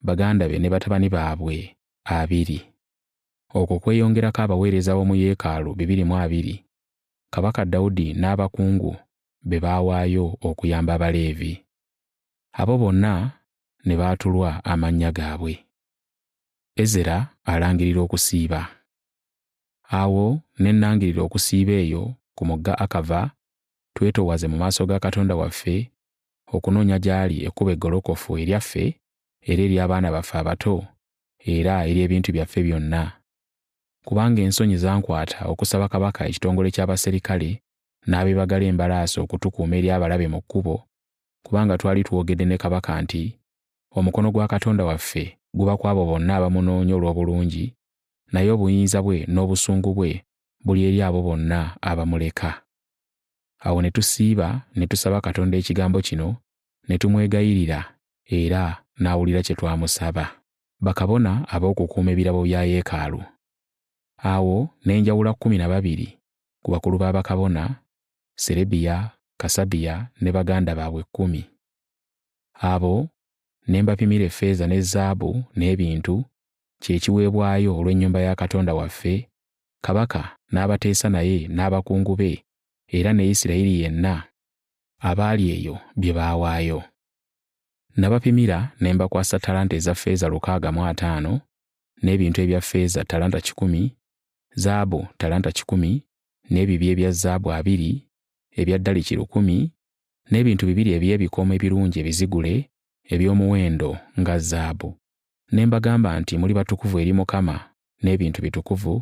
baganda be ne batabani baabwe 20. Okwo kweyongerako abaweereza b'omu yeekaalu 220, Kabaka Dawudi n'abakungu be baawaayo okuyamba Abaleevi. Abo bonna ne baatulwa amannya gaabwe. Ezera alangirira okusiiba. Awo ne nangirira okusiiba eyo ku mugga Akava, twetoowaze mu maaso ga Katonda waffe okunoonya gy'ali ekkubo eggolokofu eryaffe era ery'abaana baffe abato era ery'ebintu byaffe byonna. Kubanga ensonyi zankwata okusaba kabaka ekitongole ky'abaserikale n'abeebagala embalaasi okutukuuma eri abalabe mu kkubo, kubanga twali twogedde ne kabaka nti omukono gwa Katonda waffe guba ku abo bonna abamunoonya olw'obulungi, naye obuyinza bwe n'obusungu bwe buli eri abo bonna abamuleka. Awo ne tusiiba ne tusaba Katonda ekigambo kino ne tumwegayirira era n'awulira kye twamusaba. Bakabona ab'okukuuma ebirabo bya yeekaalu. Awo ne njawula 12 ku bakulu b'abakabona, Serebiya, Kasabiya ne baganda baabwe 10. Abo ne mbapimira effeeza ne zaabu n'ebintu kye kiweebwayo olw'ennyumba ya Katonda waffe, kabaka n'abateesa naye n'abakungu be era ne Isirayiri yenna abaali eyo bye baawaayo. Nabapimira ne mbakwasa ttalanta eza ffeeza 650 n'ebintu ebya ffeeza ttalanta 10, zaabu ttalanta 10, n'ebibya ebya zaabu 20, ebya ddaliki 100, n'ebintu 2 eby'ebikomo ebirungi ebizigule eby'omuwendo nga zaabu. Ne mbagamba nti muli batukuvu eri Mukama n'ebintu bitukuvu,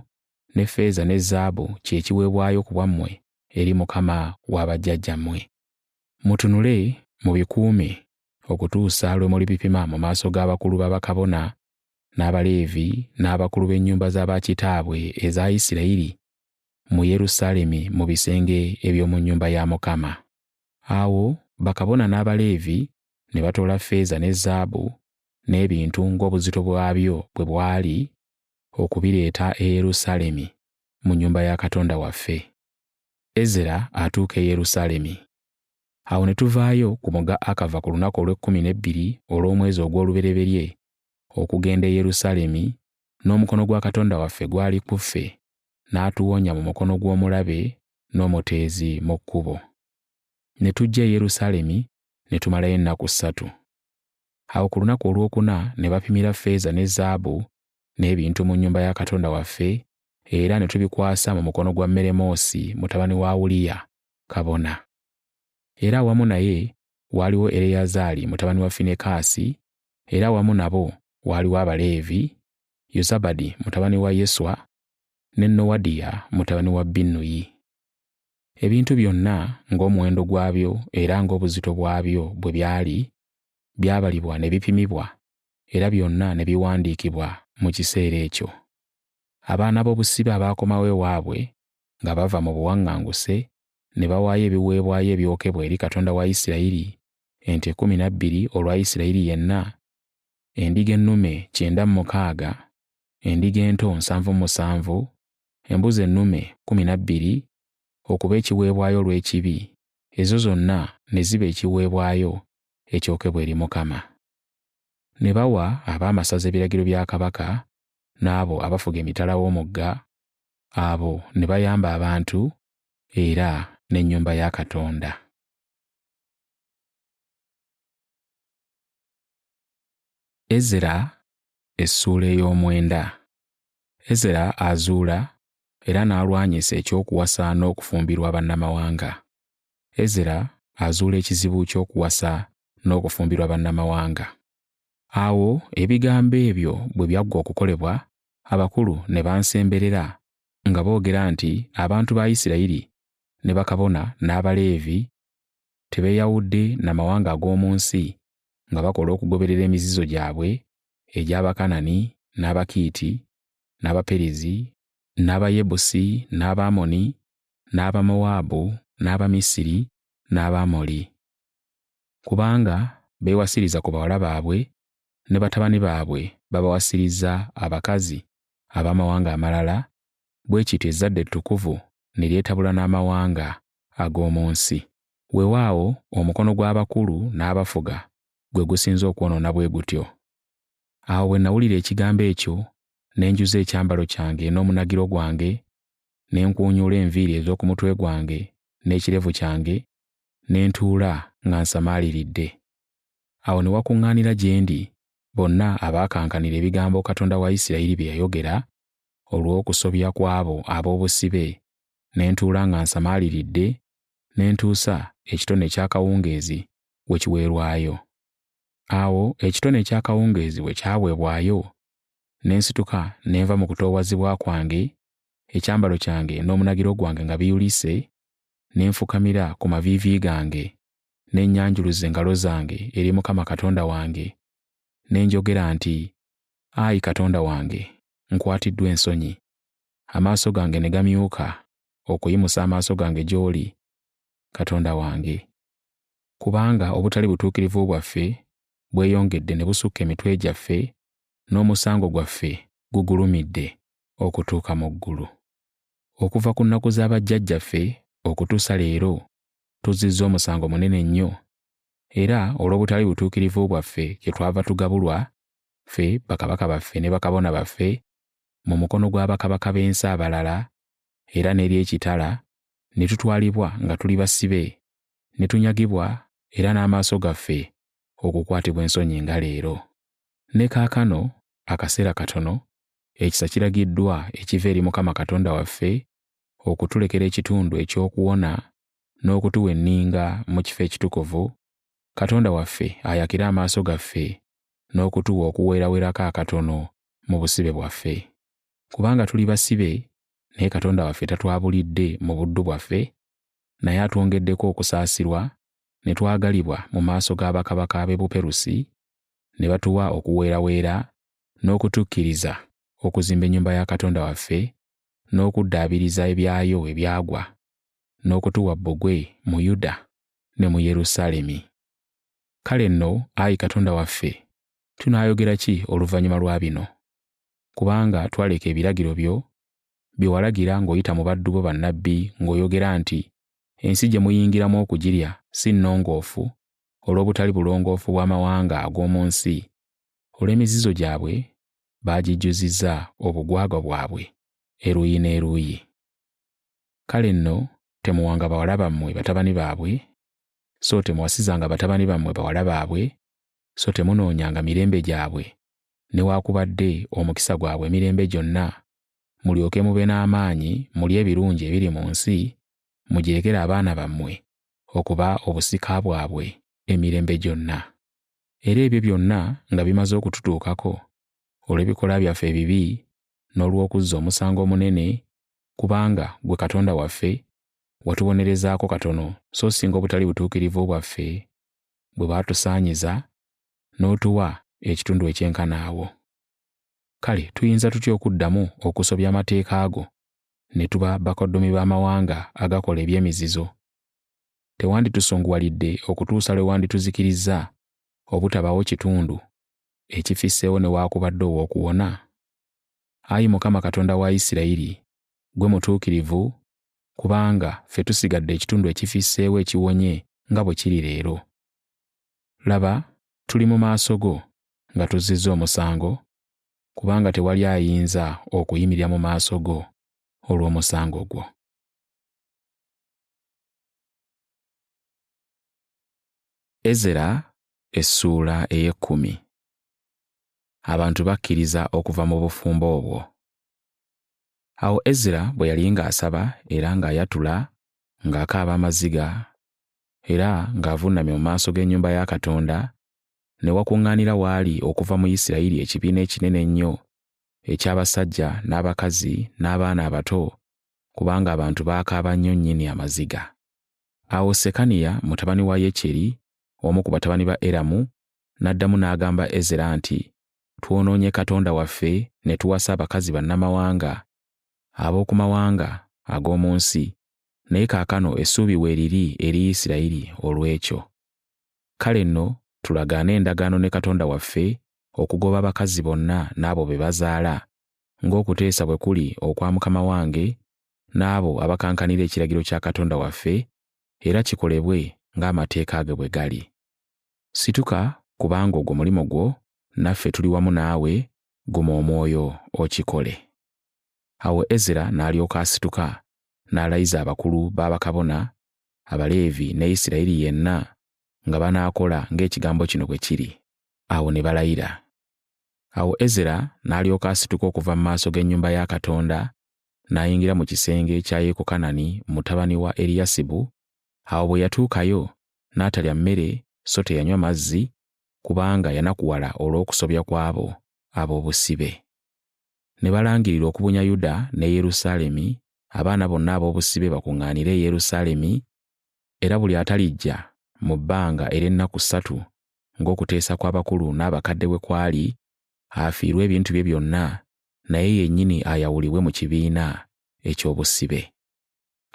ne ffeeza ne zaabu kye kiweebwayo ku bwammwe eri Mukama wa bajjajjammwe. Mutunule mubikuume okutuusa lwe mulibipima mu maaso g'abakulu b'abakabona n'Abaleevi n'abakulu b'ennyumba z'abakitaabwe eza Isirayiri mu Yerusaalemi mu bisenge eby'omu nnyumba ya Mukama. Awo bakabona n'Abaleevi ne batoola ffeeza ne zaabu n'ebintu ng'obuzito bwabyo bwe bwali okubireeta e Yerusaalemi mu nnyumba ya Katonda waffe. Ezera atuuka e Yerusaalemi. Awo ne tuvaayo ku mugga Akava ku lunaku olw'e12 olw'omwezi ogw'olubereberye okugenda e Yerusaalemi, n'omukono gwa Katonda waffe gwali ku ffe, n'atuwonya mu mukono gw'omulabe n'omuteezi mu kkubo. Ne tujja e Yerusaalemi ne tumalayo ennaku 3. Awo ku lunaku olwokuna ne bapimira ffeeza ne zaabu n'ebintu mu nnyumba ya Katonda waffe era ne tubikwasa mu mukono gwa Meremoosi mutabani wa Uliya kabona. Era awamu naye waaliwo Ereyazaali mutabani wa Finekaasi, era awamu nabo waaliwo Abaleevi, Yozabadi mutabani wa Yeswa ne Nowadiya mutabani wa Binnuyi. Ebintu byonna ng'omuwendo gwabyo era ng'obuzito bwabyo bwe byali byabalibwa ne bipimibwa era byonna ne biwandiikibwa mu kiseera ekyo. Abaana b'obusibe abaakomawo ewaabwe nga bava mu buwaŋŋanguse ne bawaayo ebiweebwayo ebyokebwa eri Katonda wa Isirayiri, ente 12 olwa Isirayiri yenna, endiga ennume 96, endiga ento 77, embuzi ennume 12 okuba ekiweebwayo olw'ekibi, ezo zonna ne ziba ekiweebwayo ekyokebwa eri Mukama. Ne bawa ab'amasaza ebiragiro bya kabaka n'abo abafuga emitala w'omugga, abo ne bayamba abantu era n'ennyumba ya Katonda. Ezera essuula ey'omwenda. Ezera azuula era n'alwanyisa ekyokuwasa n'okufumbirwa bannamawanga. Ezera azuula ekizibu ky'okuwasa n'okufumbirwa bannamawanga. Awo ebigambo ebyo bwe byaggwa okukolebwa, abakulu ne bansemberera nga boogera nti abantu ba Isirayiri ne bakabona n'Abaleevi tebeeyawudde n'amawanga ag'omu nsi nga bakola okugoberera emizizo gyabwe egy'Abakanani n'Abakiiti n'Abaperizi n'Abayebusi n'Abamoni n'Abamowaabu n'Abamisiri n'Abamoli. Kubanga beewasiriza ku bawala baabwe ne batabani baabwe babawasiriza abakazi ab'amawanga amalala, bwe kityo ezzadde ettukuvu ne lyetabula n'amawanga ag'omu nsi. Weewaawo omukono gw'abakulu n'abafuga gwe gusinze okwonoona bwe gutyo. Awo bwe nawulira ekigambo ekyo ne njuza ekyambalo kyange n'omunagiro gwange ne nkuunyuula enviiri ez'oku mutwe gwange n'ekirevu kyange, ne ntuula nga nsamaaliridde. Awo ne wakuŋŋaanira gye ndi bonna abaakankanira ebigambo Katonda wa Isirayiri bye yayogera olw'okusobya kw'abo ab'obusibe, ne ntuula nga nsamaaliridde, ne ntuusa ekitone eky'akawungeezi we kiweerwayo. Awo ekitone eky'akawungeezi bwe kyaweebwayo, ne nsituka ne nva mu kutoowazibwa kwange, ekyambalo kyange n'omunagiro gwange nga biyulise, ne nfukamira ku maviivi gange, ne nnyanjuluza engalo zange eri Mukama Katonda wange, ne njogera nti, Ayi Katonda wange, nkwatiddwa ensonyi. Amaaso gange ne gamyuka okuyimusa amaaso gange gy'oli, Katonda wange. Kubanga obutali butuukirivu bwaffe bweyongedde ne busukka emitwe gyaffe, n'omusango gwaffe gugulumidde okutuuka mu ggulu. Okuva ku nnaku z'abajjajjaffe okutuusa leero, tuzzizza omusango munene nnyo, era olw'obutali butuukirivu bwaffe kyetwava tugabulwa, ffe bakabaka baffe ne bakabona baffe, mu mukono gw'abakabaka b'ensi abalala, era n'eri ekitala, ne tutwalibwa nga tuli basibe, ne tunyagibwa, era n'amaaso gaffe okukwatibwa ensonyi nga leero. Ne kaakano, akaseera katono, ekisa kiragiddwa ekiva eri Mukama Katonda waffe okutulekera ekitundu eky'okuwona n'okutuwa enninga mu kifo ekitukuvu, Katonda waffe ayakire amaaso gaffe n'okutuwa okuweeraweerako akatono mu busibe bwaffe. Kubanga tuli basibe, naye Katonda waffe tatwabulidde mu buddu bwaffe, naye atwongeddeko okusaasirwa, ne twagalibwa mu maaso g'abakabaka b'e Buperusi, ne batuwa okuweeraweera n'okutukkiriza okuzimba ennyumba ya Katonda waffe, n'okuddaabiriza ebyayo ebyagwa, n'okutuwa bbugwe mu Yuda ne mu Yerusaalemi. Kale nno, Ayi Katonda waffe, tunaayogera ki oluvannyuma lwa bino? Kubanga twaleka ebiragiro byo bye walagira ng'oyita mu baddu bo bannabbi ng'oyogera nti, ensi gye muyingiramu okugirya si nnongoofu olw'obutali bulongoofu bw'amawanga ag'omu nsi, olw'emizizo gyabwe baagijjuzizza obugwagwa bwabwe eruuyi n'eruuyi. Kale nno, temuwanga bawala bammwe batabani baabwe, so temuwasizanga batabani bammwe bawala baabwe, so temunoonyanga mirembe gyabwe, newaakubadde omukisa gwabwe emirembe gyonna, mulyoke mube n'amaanyi mulye ebirungi ebiri mu nsi, mugirekere abaana bammwe okuba obusika bwabwe emirembe gyonna. Era ebyo byonna nga bimaze okututuukako olw'ebikolwa byaffe ebibi n'olw'okuzza omusango omunene, kubanga gwe Katonda waffe watubonerezaako katono so singa obutali butuukirivu bwaffe bwe bwatusaanyiza, n'otuwa ekitundu ekyenkana awo. Kale tuyinza tutya okuddamu okusobya amateeka ago ne tuba bakoddomi b'amawanga agakola eby'emizizo? Tewanditusunguwalidde okutuusa lwe wandituzikirizza obutabawo kitundu ekifisseewo newaakubadde ow'okuwona? Ayi Mukama Katonda wa Isirayiri, gwe mutuukirivu, kubanga ffe tusigadde ekitundu ekifisseewo ekiwonye nga bwe kiri leero. Laba, tuli mu maaso go nga tuzzizza omusango, kubanga tewali ayinza okuyimirira mu maaso go olw'omusango gwo. Ezera essuula ey'ekkumi. Abantu bakkiriza okuva mu bufumbo obwo. Awo Ezera bwe yali ng'asaba era ng'ayatula, ng'akaaba amaziga, era ng'avunnamye mu maaso g'ennyumba ya Katonda, ne wakuŋŋaanira waali okuva mu Isirayiri ekibiina ekinene ennyo eky'abasajja n'abakazi n'abaana abato, kubanga abantu baakaaba nnyo nnyini amaziga. Awo Sekaniya mutabani wa Yekyeri, omu ku batabani ba Eramu, n'addamu n'agamba Ezera nti, twonoonye Katonda waffe ne tuwasa abakazi bannamawanga ab'oku mawanga ag'omu nsi, naye kaakano essuubi weeriri eri Isirayiri olw'ekyo. Kale nno tulagaane endagaano ne Katonda waffe okugoba abakazi bonna n'abo be bazaala, ng'okuteesa bwe kuli okwa mukama wange n'abo abakankanira ekiragiro kya Katonda waffe, era kikolebwe ng'amateeka ge bwe gali. Situka, kubanga ogwo mulimo gwo, naffe tuli wamu naawe, guma omwoyo okikole. Awo Ezera n'alyoka asituka n'alayiza abakulu b'abakabona, Abaleevi ne Isirayiri yenna nga banaakola ng'ekigambo kino bwe kiri. Awo ne balayira. Awo Ezera n'alyoka asituka okuva mu maaso g'ennyumba ya Katonda n'ayingira mu kisenge kya Yekokanani mutabani wa Eriyasibu. Awo bwe yatuukayo n'atalya mmere so teyanywa mazzi, kubanga yanakuwala olw'okusobya kw'abo ab'obusibe. Ne balangirira okubunya Yuda ne Yerusaalemi, abaana bonna ab'obusibe bakuŋŋaanire e Yerusaalemi, era buli atalijja mu bbanga ery'ennaku 3 ng'okuteesa kw'abakulu n'abakadde bwe kwali, afiirwe ebintu bye byonna, naye yennyini ayawulibwe mu kibiina eky'obusibe.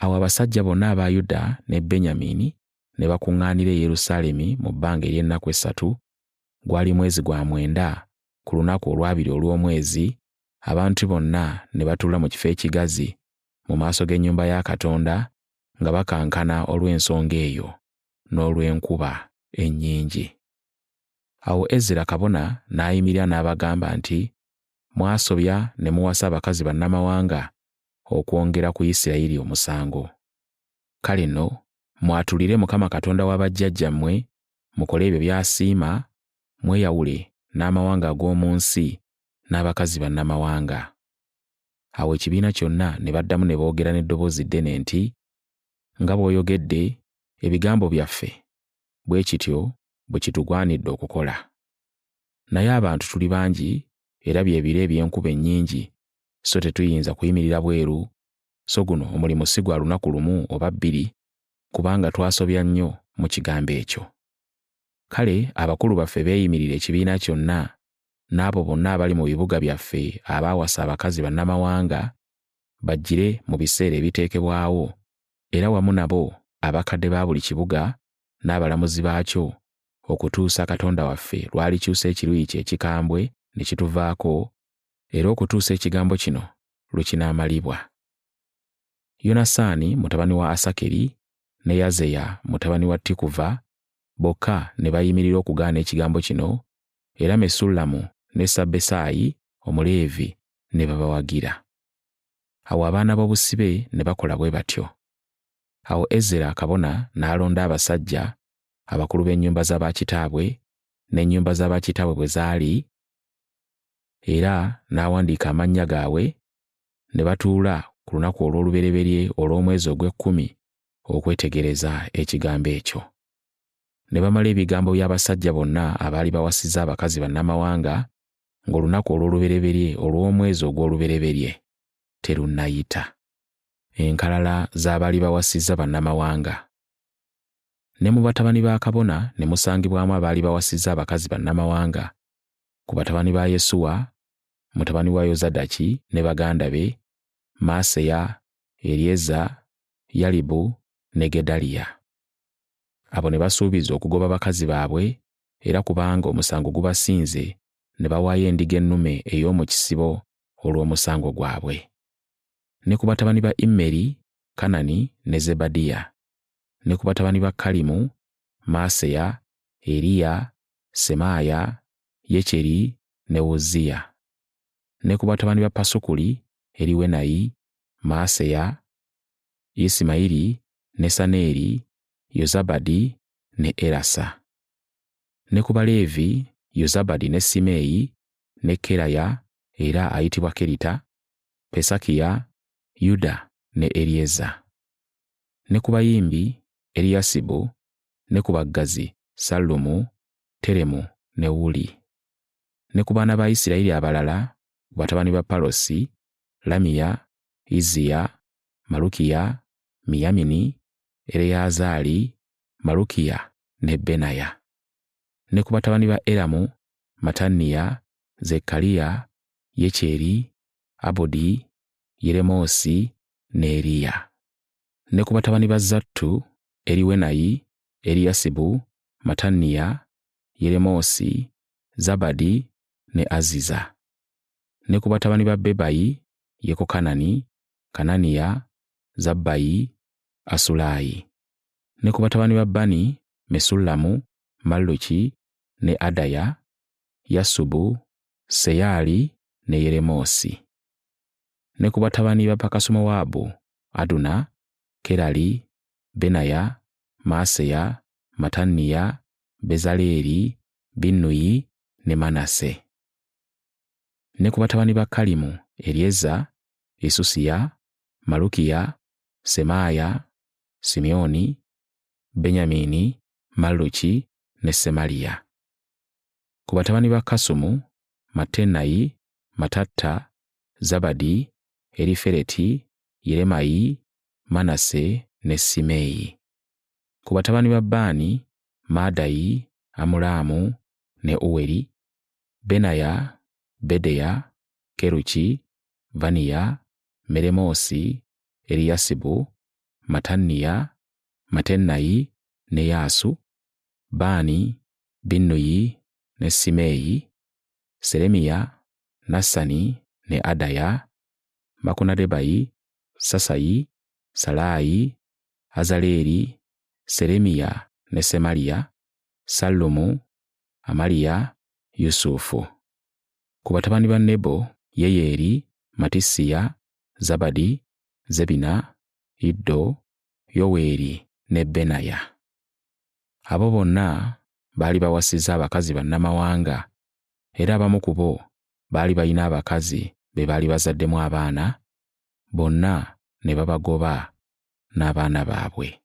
Awo abasajja bonna aba Yuda ne Benyamini ne bakuŋŋaanira e Yerusaalemi mu bbanga ery'ennaku 3. Gwali mwezi gwa 9 ku lunaku olwabiri olw'omwezi. Abantu bonna ne batuula mu kifo ekigazi mu maaso g'ennyumba ya Katonda nga bakankana olw'ensonga eyo n'olw'enkuba ennyingi. Awo Ezera kabona n'ayimirira n'abagamba nti, mwasobya ne muwasa abakazi bannamawanga okwongera ku Isirayiri omusango. Kale nno mwatulire Mukama Katonda wa bajjajjammwe, mukole ebyo by'asiima, mweyawule n'amawanga ag'omu nsi n'abakazi bannamawanga. Awo ekibiina kyonna ne baddamu ne boogera n'eddoboozi ddene nti, nga bw'oyogedde, ebigambo byaffe bwe kityo bwe kitugwanidde okukola. Naye abantu tuli bangi era byebiro eby'enkuba ennyingi, so tetuyinza kuyimirira bweru, so guno omulimu si gwa lunaku lumu oba 2, kubanga twasobya nnyo mu kigambo ekyo. Kale abakulu baffe beeyimirire ekibiina kyonna n'abo bonna abali mu bibuga byaffe abaawasa abakazi bannamawanga, bajjire mu biseera ebiteekebwawo, era wamu nabo abakadde ba buli kibuga n'abalamuzi baakyo, okutuusa Katonda waffe lw'alikyusa ekiruyi kye ekikambwe ne kituvaako, era okutuusa ekigambo kino lwe kinaamalibwa. Yonasaani mutabani wa Asakeri ne Yazeya mutabani wa Tikuva bokka ne bayimirira okugaana ekigambo kino, era Mesullamu ne Sabbesayi Omuleevi ne babawagira. Awo abaana b'obusibe ne bakola bwe batyo. Awo Ezera kabona n'alonda abasajja abakulu b'ennyumba z'abakitaabwe n'ennyumba z'abakitaabwe bwe zaali, era n'awandiika amannya gaabwe, ne batuula ku lunaku olw'olubereberye olw'omwezi ogw'ekkumi okwetegereza ekigambo ekyo. Ne bamala ebigambo by'abasajja bonna abaali bawasizza abakazi bannamawanga ng'olunaku olw'olubereberye olw'omwezi ogw'olubereberye terunnayita. Enkalala z'abaali bawasizza bannamawanga. Ne mu batabani ba kabona ne musangibwamu abaali bawasizza abakazi bannamawanga. Ku batabani ba Yesuwa, mutabani wa Yozadaki ne baganda be, Maaseya, Eryeza, Yalibu ne Gedaliya. Abo ne basuubiza okugoba bakazi baabwe, era kubanga omusango gubasinze, ne bawaayo endiga ennume ey'omu kisibo olw'omusango gwabwe. Ne ku batabani ba Immeri, Kanani ne Zebadiya. Ne ku batabani ba Kalimu, Maaseya, Eriya, Semaaya, Yekyeri ne Uzziya. Ne ku batabani ba Pasukuli, Eriwenayi, Maaseya, Isimayiri, Nesaneri, Yozabadi ne Erasa. Ne ku Baleevi, Yozabadi ne Simeeyi, ne Keraya era ayitibwa Kerita, Pesakiya, Yuda ne Eryeza. Ne ku bayimbi, Eriyasibu, ne ku baggazi, Sallumu, Teremu ne Uli. Ne ku baana ba Isirayiri abalala, batabani ba Palosi, Lamiya, Izziya, Malukiya, Miyamini, Ereyazaali, Malukiya ne Benaya. Ne ku batabani ba Eramu, Mataniya, Zekkaliya, Yekyeri, Abudi, Yeremoosi ne Eriya. Ne ku batabani ba Zattu, Eriwenayi, Eriyasibu, Mataniya, Yeremoosi, Zabadi ne Aziza. Ne ku batabani ba Bebayi, Yekokanani, Kananiya, Zabbayi, Asulayi. Ne ku batabani ba Bani, Mesullamu, Malluki ne Adaya, Yasubu, Seyaali ne Yeremoosi. Ne ku batabani ba Pakasumowaabu: Aduna, Kerali, Benaya, Maaseya, Mattaniya, Bezaleeri, Binnuyi ne Manase. Ne ku batabani ba Kalimu: Eryeza, Isusiya, Malukiya, Semaaya, Simyoni, Benyamini, Malluki ne Semaliya. Ku batabani ba Kasumu: Mattenayi, Matatta, Zabadi, Erifereti, Yeremayi, Manase ne Simeeyi. Ku batabani ba Baani: Maadayi, Amulaamu ne Uweri, Benaya, Bedeya, Keruki, Vaniya, Meremoosi, Eriyasibu, Mattaniya, Mattenayi ne Yaasu, Baani, Binnuyi ne Simeeyi, Seremiya, Nasani ne Adaya, Makunadebayi, Sasayi, Salaayi, Azaleeri, Seremiya ne Semaliya, Sallumu, Amaliya, Yusufu. Ku batabani ba Nebo: Yeyeeri, Mattisiya, Zabadi, Zebina, Iddo, Yoweeri ne Benaya. Abo bonna baali bawasizza abakazi bannamawanga, era abamu ku bo baali balina abakazi be baali bazaddemu abaana, bonna ne babagoba n'abaana baabwe.